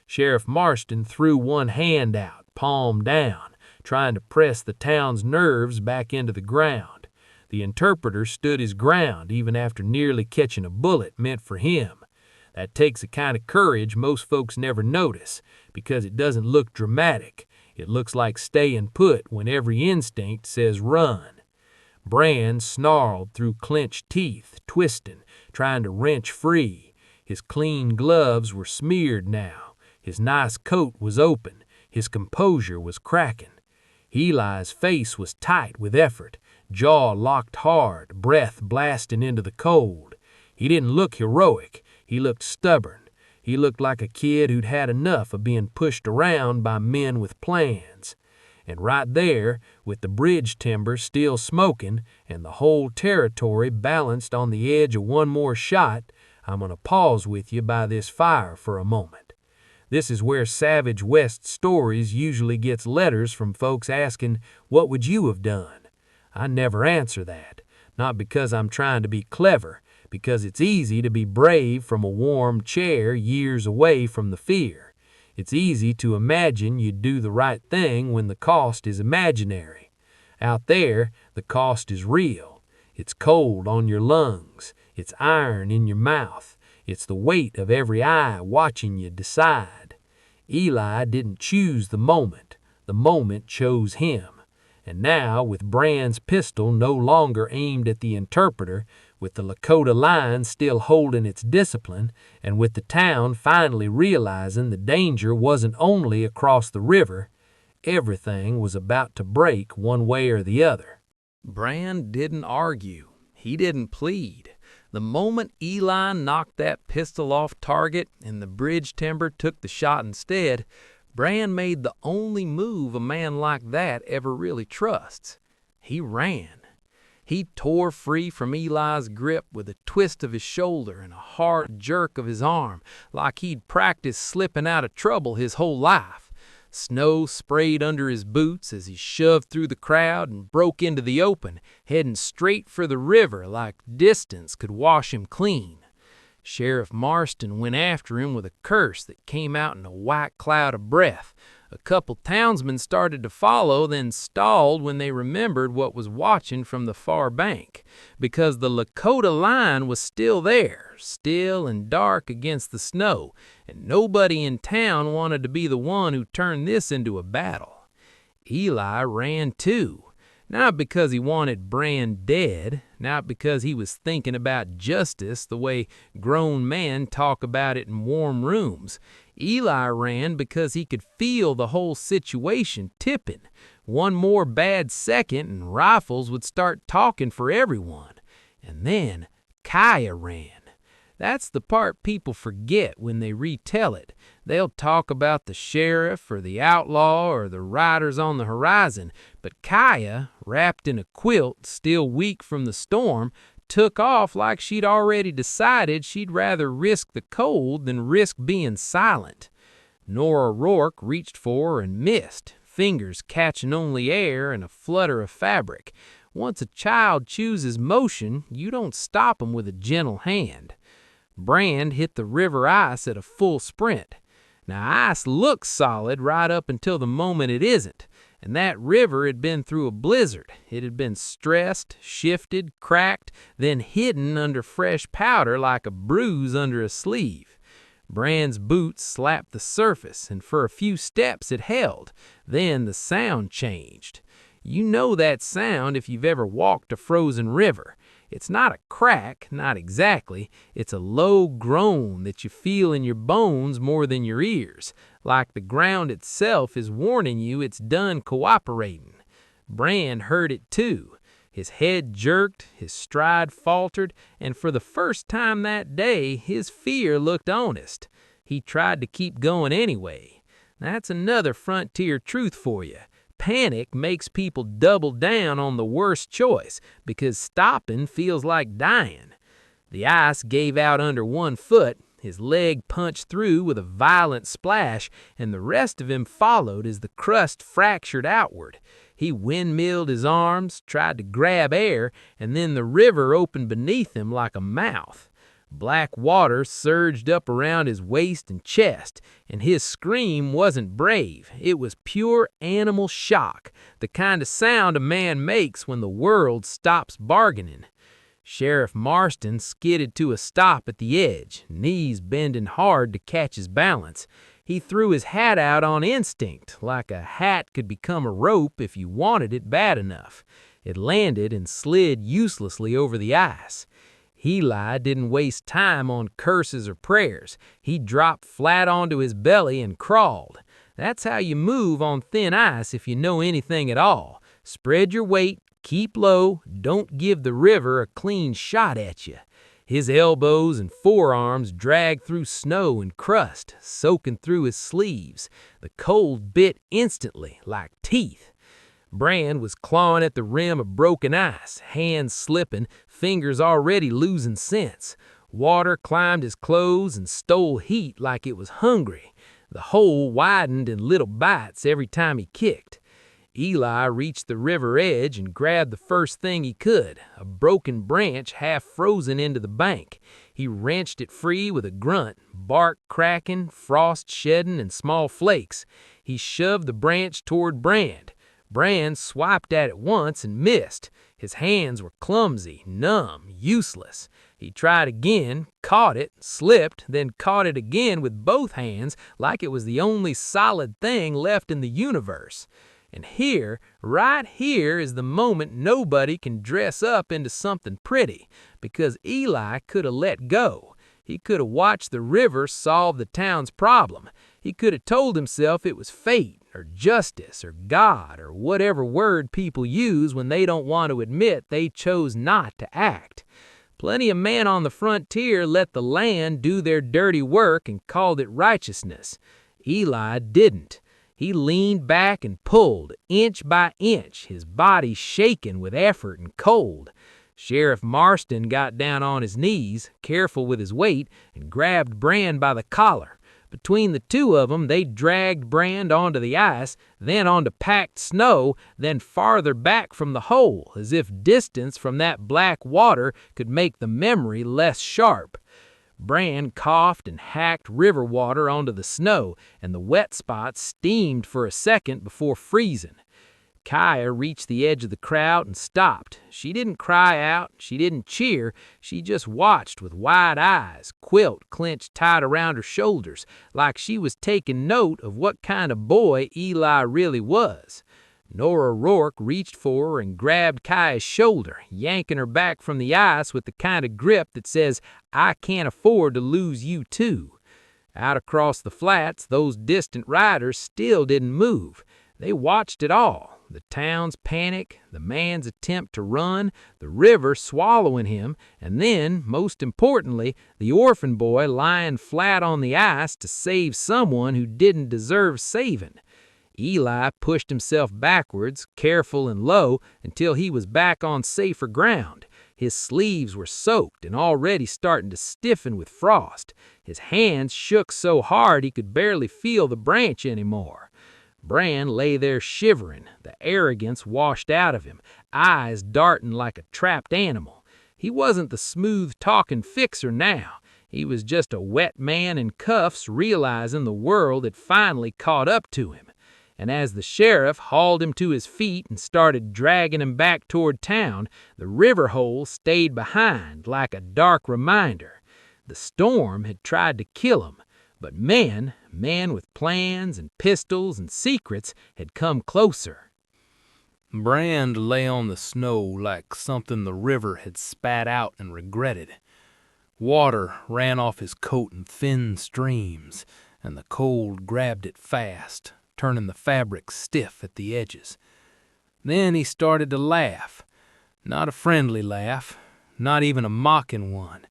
Sheriff Marston threw one hand out, palm down, trying to press the town's nerves back into the ground. The interpreter stood his ground even after nearly catching a bullet meant for him. That takes a kind of courage most folks never notice because it doesn't look dramatic. It looks like staying put when every instinct says run. Brand snarled through clenched teeth, twisting, trying to wrench free. His clean gloves were smeared now. His nice coat was open. His composure was cracking. Eli's face was tight with effort, jaw locked hard, breath blasting into the cold. He didn't look heroic. He looked stubborn. He looked like a kid who'd had enough of being pushed around by men with plans. And right there, with the bridge timber still smoking and the whole territory balanced on the edge of one more shot, I'm going to pause with you by this fire for a moment. This is where Savage West Stories usually gets letters from folks asking, what would you have done? I never answer that, not because I'm trying to be clever, because it's easy to be brave from a warm chair years away from the fear. It's easy to imagine you'd do the right thing when the cost is imaginary. Out there, the cost is real. It's cold on your lungs. It's iron in your mouth. It's the weight of every eye watching you decide. Eli didn't choose the moment. The moment chose him. And now, with Brand's pistol no longer aimed at the interpreter, with the Lakota line still holding its discipline, and with the town finally realizing the danger wasn't only across the river, everything was about to break one way or the other. Brand didn't argue. He didn't plead. The moment Eli knocked that pistol off target and the bridge timber took the shot instead, Brand made the only move a man like that ever really trusts. He ran. He tore free from Eli's grip with a twist of his shoulder and a hard jerk of his arm, like he'd practiced slipping out of trouble his whole life. Snow sprayed under his boots as he shoved through the crowd and broke into the open, heading straight for the river like distance could wash him clean. Sheriff Marston went after him with a curse that came out in a white cloud of breath. A couple townsmen started to follow, then stalled when they remembered what was watching from the far bank, because the Lakota line was still there, still and dark against the snow, and nobody in town wanted to be the one who turned this into a battle. Eli ran too. Not because he wanted Bran dead, not because he was thinking about justice the way grown men talk about it in warm rooms. Eli ran because he could feel the whole situation tipping. One more bad second and rifles would start talking for everyone. And then Kaya ran. That's the part people forget when they retell it. They'll talk about the sheriff or the outlaw or the riders on the horizon, but Kaya, wrapped in a quilt, still weak from the storm, took off like she'd already decided she'd rather risk the cold than risk being silent. Nora Rourke reached for her and missed, fingers catching only air and a flutter of fabric. Once a child chooses motion, you don't stop him with a gentle hand. Brand hit the river ice at a full sprint. Now, ice looks solid right up until the moment it isn't, and that river had been through a blizzard. It had been stressed, shifted, cracked, then hidden under fresh powder like a bruise under a sleeve. Brand's boots slapped the surface, and for a few steps it held. Then the sound changed. You know that sound if you've ever walked a frozen river. It's not a crack, not exactly. It's a low groan that you feel in your bones more than your ears, like the ground itself is warning you it's done cooperating. Brand heard it too. His head jerked, his stride faltered, and for the first time that day, his fear looked honest. He tried to keep going anyway. That's another frontier truth for you. Panic makes people double down on the worst choice because stopping feels like dying. The ice gave out under one foot, his leg punched through with a violent splash, and the rest of him followed as the crust fractured outward. He windmilled his arms, tried to grab air, and then the river opened beneath him like a mouth. Black water surged up around his waist and chest, and his scream wasn't brave. It was pure animal shock, the kind of sound a man makes when the world stops bargaining. Sheriff Marston skidded to a stop at the edge, knees bending hard to catch his balance. He threw his hat out on instinct, like a hat could become a rope if you wanted it bad enough. It landed and slid uselessly over the ice. Eli didn't waste time on curses or prayers. He dropped flat onto his belly and crawled. That's how you move on thin ice if you know anything at all. Spread your weight, keep low, don't give the river a clean shot at you. His elbows and forearms dragged through snow and crust, soaking through his sleeves. The cold bit instantly, like teeth. Brand was clawing at the rim of broken ice, hands slipping, fingers already losing sense. Water climbed his clothes and stole heat like it was hungry. The hole widened in little bites every time he kicked. Eli reached the river edge and grabbed the first thing he could, a broken branch half frozen into the bank. He wrenched it free with a grunt, bark cracking, frost shedding, and small flakes. He shoved the branch toward Brand. Brand swiped at it once and missed. His hands were clumsy, numb, useless. He tried again, caught it, slipped, then caught it again with both hands like it was the only solid thing left in the universe. And here, right here, is the moment nobody can dress up into something pretty, because Eli could have let go. He could have watched the river solve the town's problem. He could have told himself it was fate, or justice, or God, or whatever word people use when they don't want to admit they chose not to act. Plenty of men on the frontier let the land do their dirty work and called it righteousness. Eli didn't. He leaned back and pulled, inch by inch, his body shaking with effort and cold. Sheriff Marston got down on his knees, careful with his weight, and grabbed Brand by the collar. Between the two of them, they dragged Brand onto the ice, then onto packed snow, then farther back from the hole, as if distance from that black water could make the memory less sharp. Brand coughed and hacked river water onto the snow, and the wet spots steamed for a second before freezing. Kaya reached the edge of the crowd and stopped. She didn't cry out, she didn't cheer, she just watched with wide eyes, quilt clenched tight around her shoulders, like she was taking note of what kind of boy Eli really was. Nora Rourke reached for her and grabbed Kaya's shoulder, yanking her back from the ice with the kind of grip that says, "I can't afford to lose you too." Out across the flats, those distant riders still didn't move. They watched it all. The town's panic, the man's attempt to run, the river swallowing him, and then, most importantly, the orphan boy lying flat on the ice to save someone who didn't deserve saving. Eli pushed himself backwards, careful and low, until he was back on safer ground. His sleeves were soaked and already starting to stiffen with frost. His hands shook so hard he could barely feel the branch anymore. Brand lay there shivering, the arrogance washed out of him, eyes darting like a trapped animal. He wasn't the smooth-talking fixer now. He was just a wet man in cuffs realizing the world had finally caught up to him. And as the sheriff hauled him to his feet and started dragging him back toward town, the river hole stayed behind like a dark reminder. The storm had tried to kill him, but men with plans and pistols and secrets had come closer. Brand lay on the snow like something the river had spat out and regretted. Water ran off his coat in thin streams, and the cold grabbed it fast, turning the fabric stiff at the edges. Then he started to laugh. Not a friendly laugh, not even a mocking one.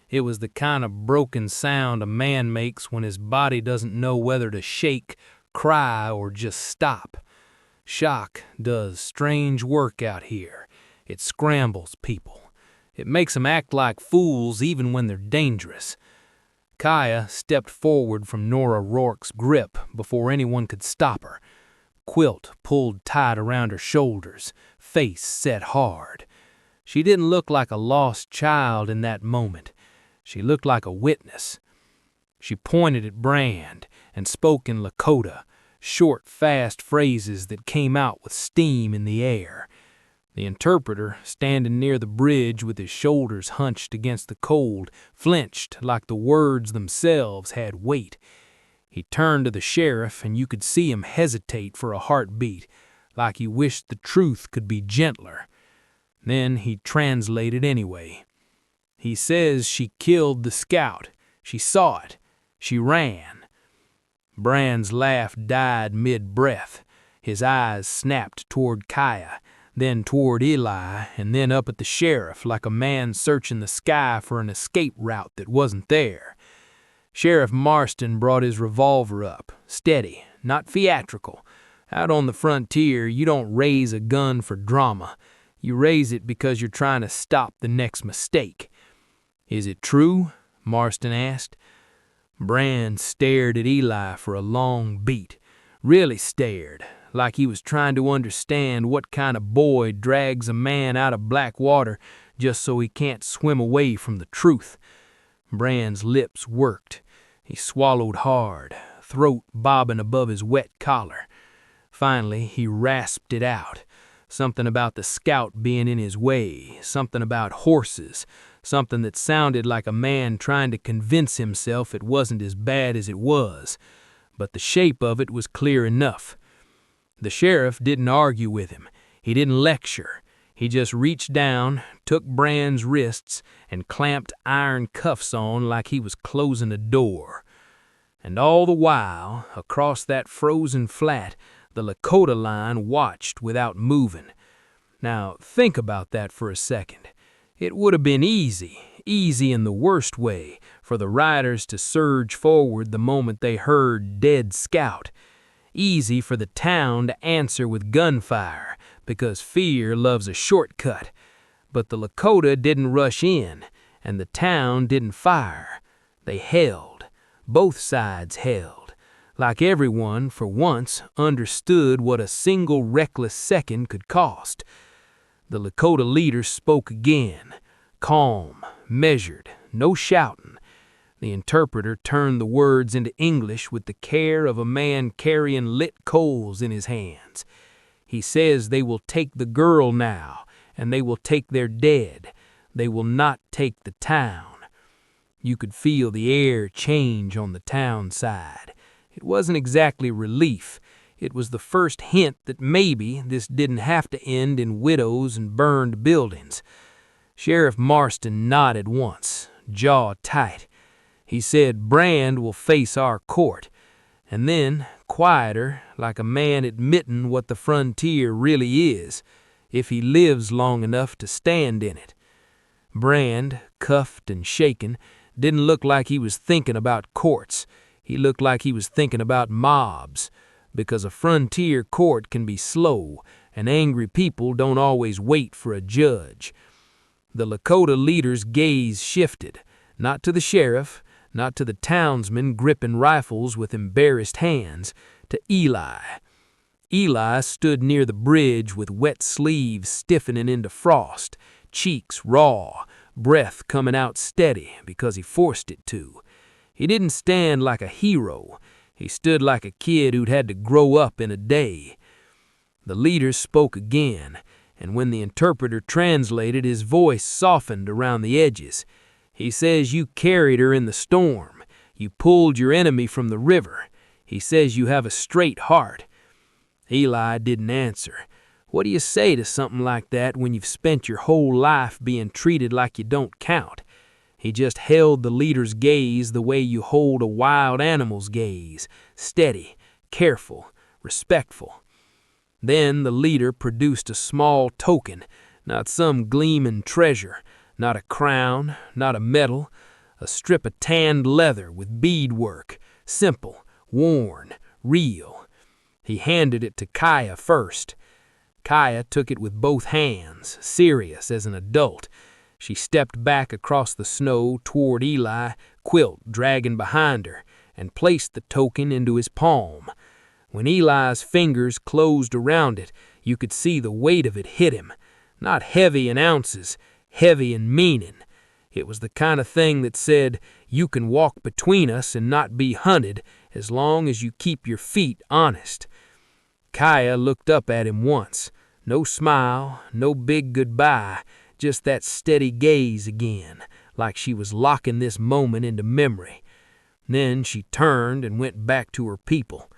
It was the kind of broken sound a man makes when his body doesn't know whether to shake, cry, or just stop. Shock does strange work out here. It scrambles people. It makes them act like fools even when they're dangerous. Kaya stepped forward from Nora Rourke's grip before anyone could stop her. Quilt pulled tight around her shoulders, face set hard. She didn't look like a lost child in that moment. She looked like a witness. She pointed at Brand and spoke in Lakota, short, fast phrases that came out with steam in the air. The interpreter, standing near the bridge with his shoulders hunched against the cold, flinched like the words themselves had weight. He turned to the sheriff, and you could see him hesitate for a heartbeat, like he wished the truth could be gentler. Then he translated anyway. He says she killed the scout. She saw it. She ran. Brand's laugh died mid-breath. His eyes snapped toward Kaya, then toward Eli, and then up at the sheriff like a man searching the sky for an escape route that wasn't there. Sheriff Marston brought his revolver up, steady, not theatrical. Out on the frontier, you don't raise a gun for drama. You raise it because you're trying to stop the next mistake. "Is it true?" Marston asked. Brand stared at Eli for a long beat, really stared, like he was trying to understand what kind of boy drags a man out of black water just so he can't swim away from the truth. Brand's lips worked. He swallowed hard, throat bobbing above his wet collar. Finally, he rasped it out. Something about the scout being in his way, something about horses, something that sounded like a man trying to convince himself it wasn't as bad as it was. But the shape of it was clear enough. The sheriff didn't argue with him. He didn't lecture. He just reached down, took Brand's wrists, and clamped iron cuffs on like he was closing a door. And all the while, across that frozen flat, the Lakota line watched without moving. Now, think about that for a second. It would have been easy in the worst way, for the riders to surge forward the moment they heard "dead scout." Easy for the town to answer with gunfire, because fear loves a shortcut. But the Lakota didn't rush in, and the town didn't fire. They held. Both sides held, like everyone, for once, understood what a single reckless second could cost. The Lakota leader spoke again, calm, measured, no shouting. The interpreter turned the words into English with the care of a man carrying lit coals in his hands. He says they will take the girl now, and they will take their dead. They will not take the town. You could feel the air change on the town side. It wasn't exactly relief. It was the first hint that maybe this didn't have to end in widows and burned buildings. Sheriff Marston nodded once, jaw tight. He said Brand will face our court. And then, quieter, like a man admitting what the frontier really is, if he lives long enough to stand in it. Brand, cuffed and shaken, didn't look like he was thinking about courts. He looked like he was thinking about mobs, because a frontier court can be slow, and angry people don't always wait for a judge. The Lakota leader's gaze shifted, not to the sheriff, not to the townsmen gripping rifles with embarrassed hands, to Eli. Eli stood near the bridge with wet sleeves stiffening into frost, cheeks raw, breath coming out steady because he forced it to. He didn't stand like a hero. He stood like a kid who'd had to grow up in a day. The leader spoke again, and when the interpreter translated, his voice softened around the edges. He says you carried her in the storm. You pulled your enemy from the river. He says you have a straight heart. Eli didn't answer. What do you say to something like that when you've spent your whole life being treated like you don't count? He just held the leader's gaze the way you hold a wild animal's gaze, steady, careful, respectful. Then the leader produced a small token, not some gleaming treasure, not a crown, not a medal, a strip of tanned leather with beadwork, simple, worn, real. He handed it to Kaya first. Kaya took it with both hands, serious as an adult. She stepped back across the snow toward Eli, quilt dragging behind her, and placed the token into his palm. When Eli's fingers closed around it, you could see the weight of it hit him. Not heavy in ounces, heavy in meaning. It was the kind of thing that said, you can walk between us and not be hunted as long as you keep your feet honest. Kaya looked up at him once. No smile, no big goodbye, just that steady gaze again, like she was locking this moment into memory. Then she turned and went back to her people.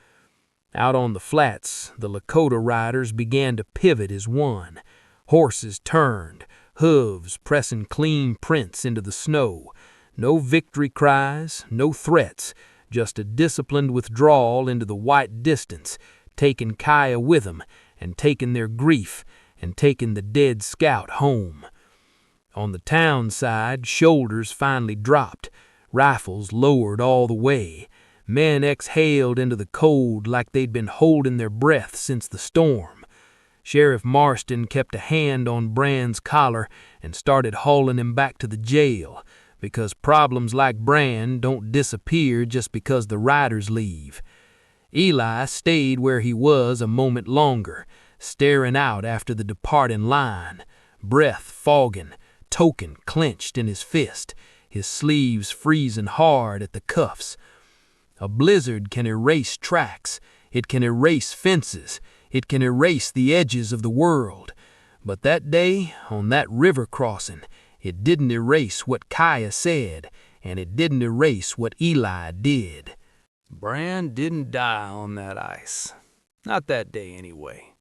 Out on the flats, the Lakota riders began to pivot as one. Horses turned, hooves pressing clean prints into the snow. No victory cries, no threats, just a disciplined withdrawal into the white distance, taking Kaya with them, and taking their grief, and taking the dead scout home. On the town side, shoulders finally dropped, rifles lowered all the way. Men exhaled into the cold like they'd been holding their breath since the storm. Sheriff Marston kept a hand on Brand's collar and started hauling him back to the jail, because problems like Brand don't disappear just because the riders leave. Eli stayed where he was a moment longer, staring out after the departing line, breath fogging, token clenched in his fist, his sleeves freezing hard at the cuffs. A blizzard can erase tracks, it can erase fences, it can erase the edges of the world. But that day, on that river crossing, it didn't erase what Kaya said, and it didn't erase what Eli did. Brand didn't die on that ice. Not that day, anyway.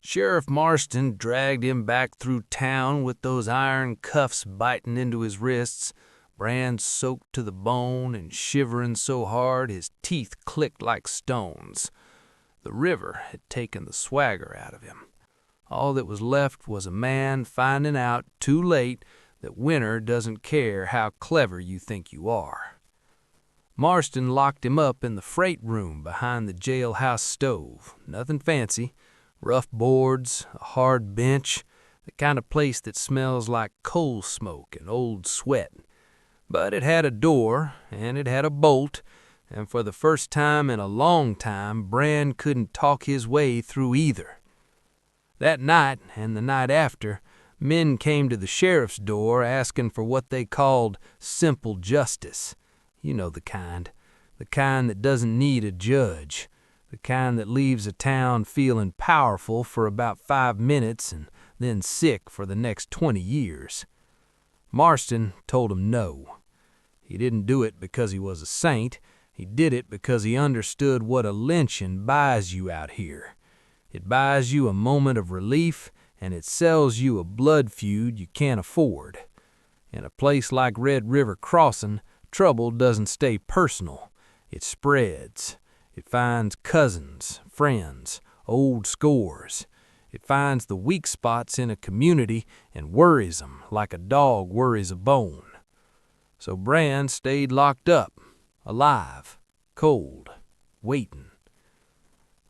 Sheriff Marston dragged him back through town with those iron cuffs biting into his wrists, Brand soaked to the bone and shivering so hard his teeth clicked like stones. The river had taken the swagger out of him. All that was left was a man finding out too late that winter doesn't care how clever you think you are. Marston locked him up in the freight room behind the jailhouse stove. Nothing fancy. Rough boards, a hard bench, the kind of place that smells like coal smoke and old sweat. But it had a door, and it had a bolt, and for the first time in a long time, Bran couldn't talk his way through either. That night, and the night after, men came to the sheriff's door asking for what they called simple justice. You know the kind that doesn't need a judge, the kind that leaves a town feeling powerful for about 5 minutes and then sick for the next 20 years. Marston told him no. He didn't do it because he was a saint. He did it because he understood what a lynching buys you out here. It buys you a moment of relief, and it sells you a blood feud you can't afford. In a place like Red River Crossing, trouble doesn't stay personal. It spreads. It finds cousins, friends, old scores. It finds the weak spots in a community and worries them like a dog worries a bone. So Bran stayed locked up, alive, cold, waiting.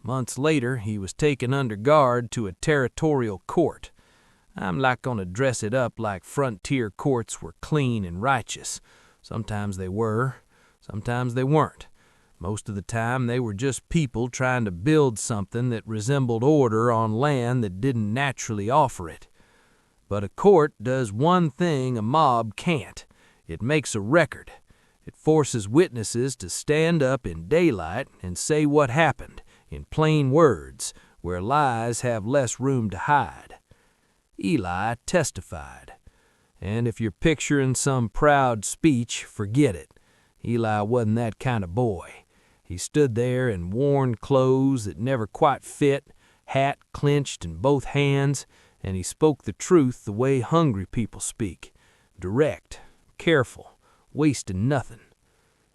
Months later, he was taken under guard to a territorial court. I'm not going to dress it up like frontier courts were clean and righteous. Sometimes they were, sometimes they weren't. Most of the time, they were just people trying to build something that resembled order on land that didn't naturally offer it. But a court does one thing a mob can't. It makes a record. It forces witnesses to stand up in daylight and say what happened, in plain words, where lies have less room to hide. Eli testified. And if you're picturing some proud speech, forget it. Eli wasn't that kind of boy. He stood there in worn clothes that never quite fit, hat clenched in both hands, and he spoke the truth the way hungry people speak, direct, careful, wasting nothing.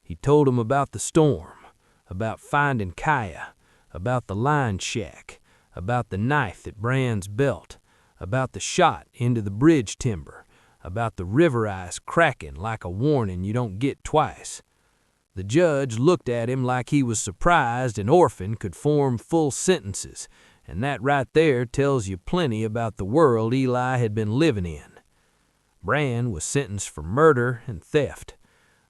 He told him about the storm, about finding Kaya, about the line shack, about the knife at Bran's belt, about the shot into the bridge timber, about the river ice cracking like a warning you don't get twice. The judge looked at him like he was surprised an orphan could form full sentences, and that right there tells you plenty about the world Eli had been living in. Bran was sentenced for murder and theft.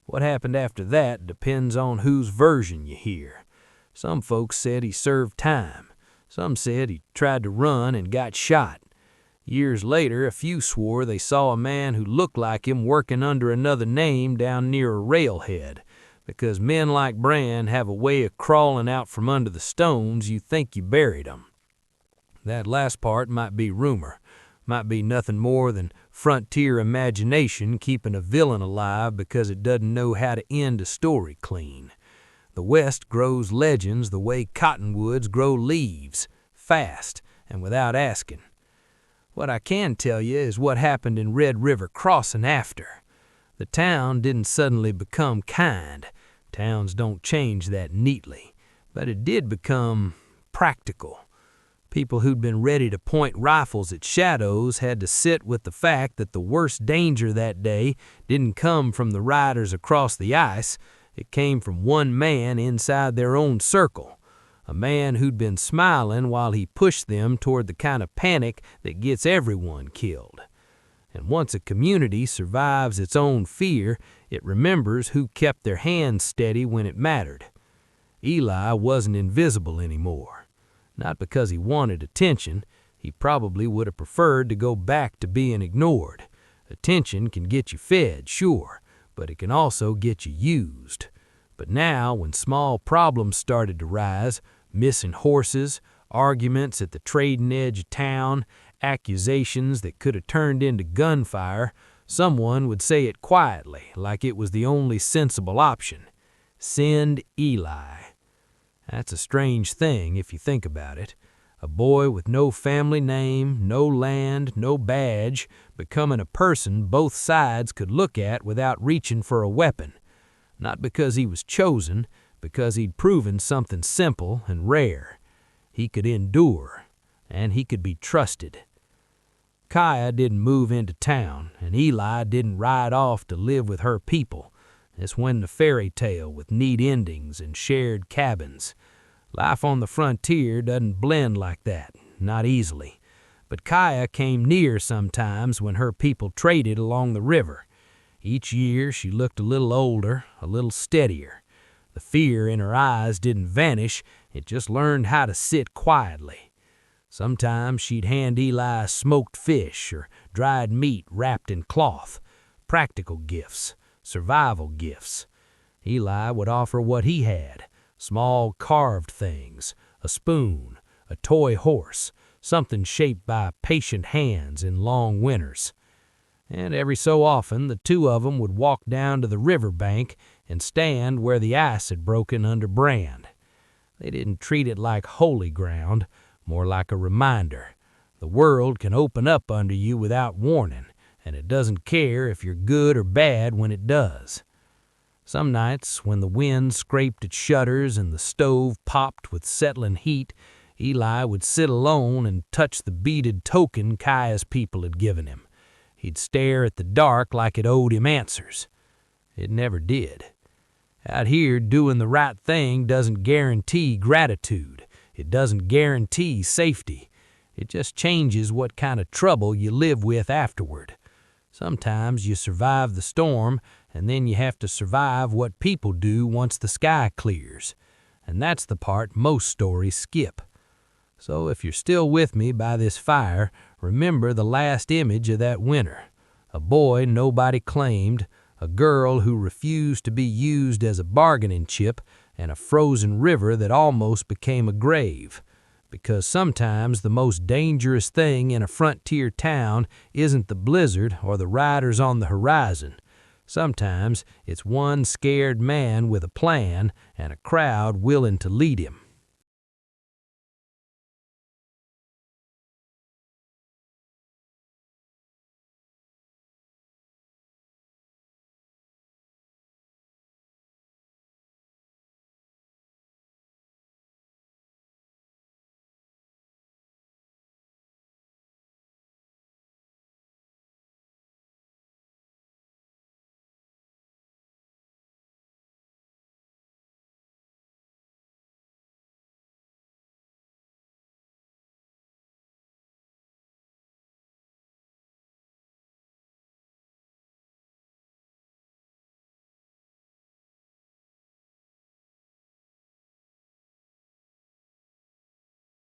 What happened after that depends on whose version you hear. Some folks said he served time. Some said he tried to run and got shot. Years later, a few swore they saw a man who looked like him working under another name down near a railhead, because men like Bran have a way of crawling out from under the stones you think you buried them. That last part might be rumor, might be nothing more than frontier imagination keeping a villain alive because it doesn't know how to end a story clean. The West grows legends the way cottonwoods grow leaves, fast and without asking. What I can tell you is what happened in Red River Crossing after. The town didn't suddenly become kind. Towns don't change that neatly. But it did become practical. People who'd been ready to point rifles at shadows had to sit with the fact that the worst danger that day didn't come from the riders across the ice. It came from one man inside their own circle, a man who'd been smiling while he pushed them toward the kind of panic that gets everyone killed. And once a community survives its own fear, it remembers who kept their hands steady when it mattered. Eli wasn't invisible anymore. Not because he wanted attention. He probably would have preferred to go back to being ignored. Attention can get you fed, sure, but it can also get you used. But now, when small problems started to rise, missing horses, arguments at the trading edge of town, accusations that could have turned into gunfire, someone would say it quietly, like it was the only sensible option. Send Eli. That's a strange thing if you think about it. A boy with no family name, no land, no badge, becoming a person both sides could look at without reaching for a weapon. Not because he was chosen, because he'd proven something simple and rare. He could endure, and he could be trusted. Kaya didn't move into town, and Eli didn't ride off to live with her people. It's when the fairy tale with neat endings and shared cabins. Life on the frontier doesn't blend like that, not easily. But Kaya came near sometimes when her people traded along the river. Each year she looked a little older, a little steadier. The fear in her eyes didn't vanish, it just learned how to sit quietly. Sometimes she'd hand Eli smoked fish or dried meat wrapped in cloth. Practical gifts, survival gifts. Eli would offer what he had, small carved things, a spoon, a toy horse, something shaped by patient hands in long winters. And every so often the two of them would walk down to the river bank and stand where the ice had broken under Brand. They didn't treat it like holy ground, more like a reminder. The world can open up under you without warning, and it doesn't care if you're good or bad when it does. Some nights, when the wind scraped at shutters and the stove popped with settling heat, Eli would sit alone and touch the beaded token Kaya's people had given him. He'd stare at the dark like it owed him answers. It never did. Out here, doing the right thing doesn't guarantee gratitude. It doesn't guarantee safety. It just changes what kind of trouble you live with afterward. Sometimes you survive the storm, and then you have to survive what people do once the sky clears. And that's the part most stories skip. So if you're still with me by this fire, remember the last image of that winter. A boy nobody claimed, a girl who refused to be used as a bargaining chip, and a frozen river that almost became a grave. Because sometimes the most dangerous thing in a frontier town isn't the blizzard or the riders on the horizon. Sometimes it's one scared man with a plan and a crowd willing to lead him.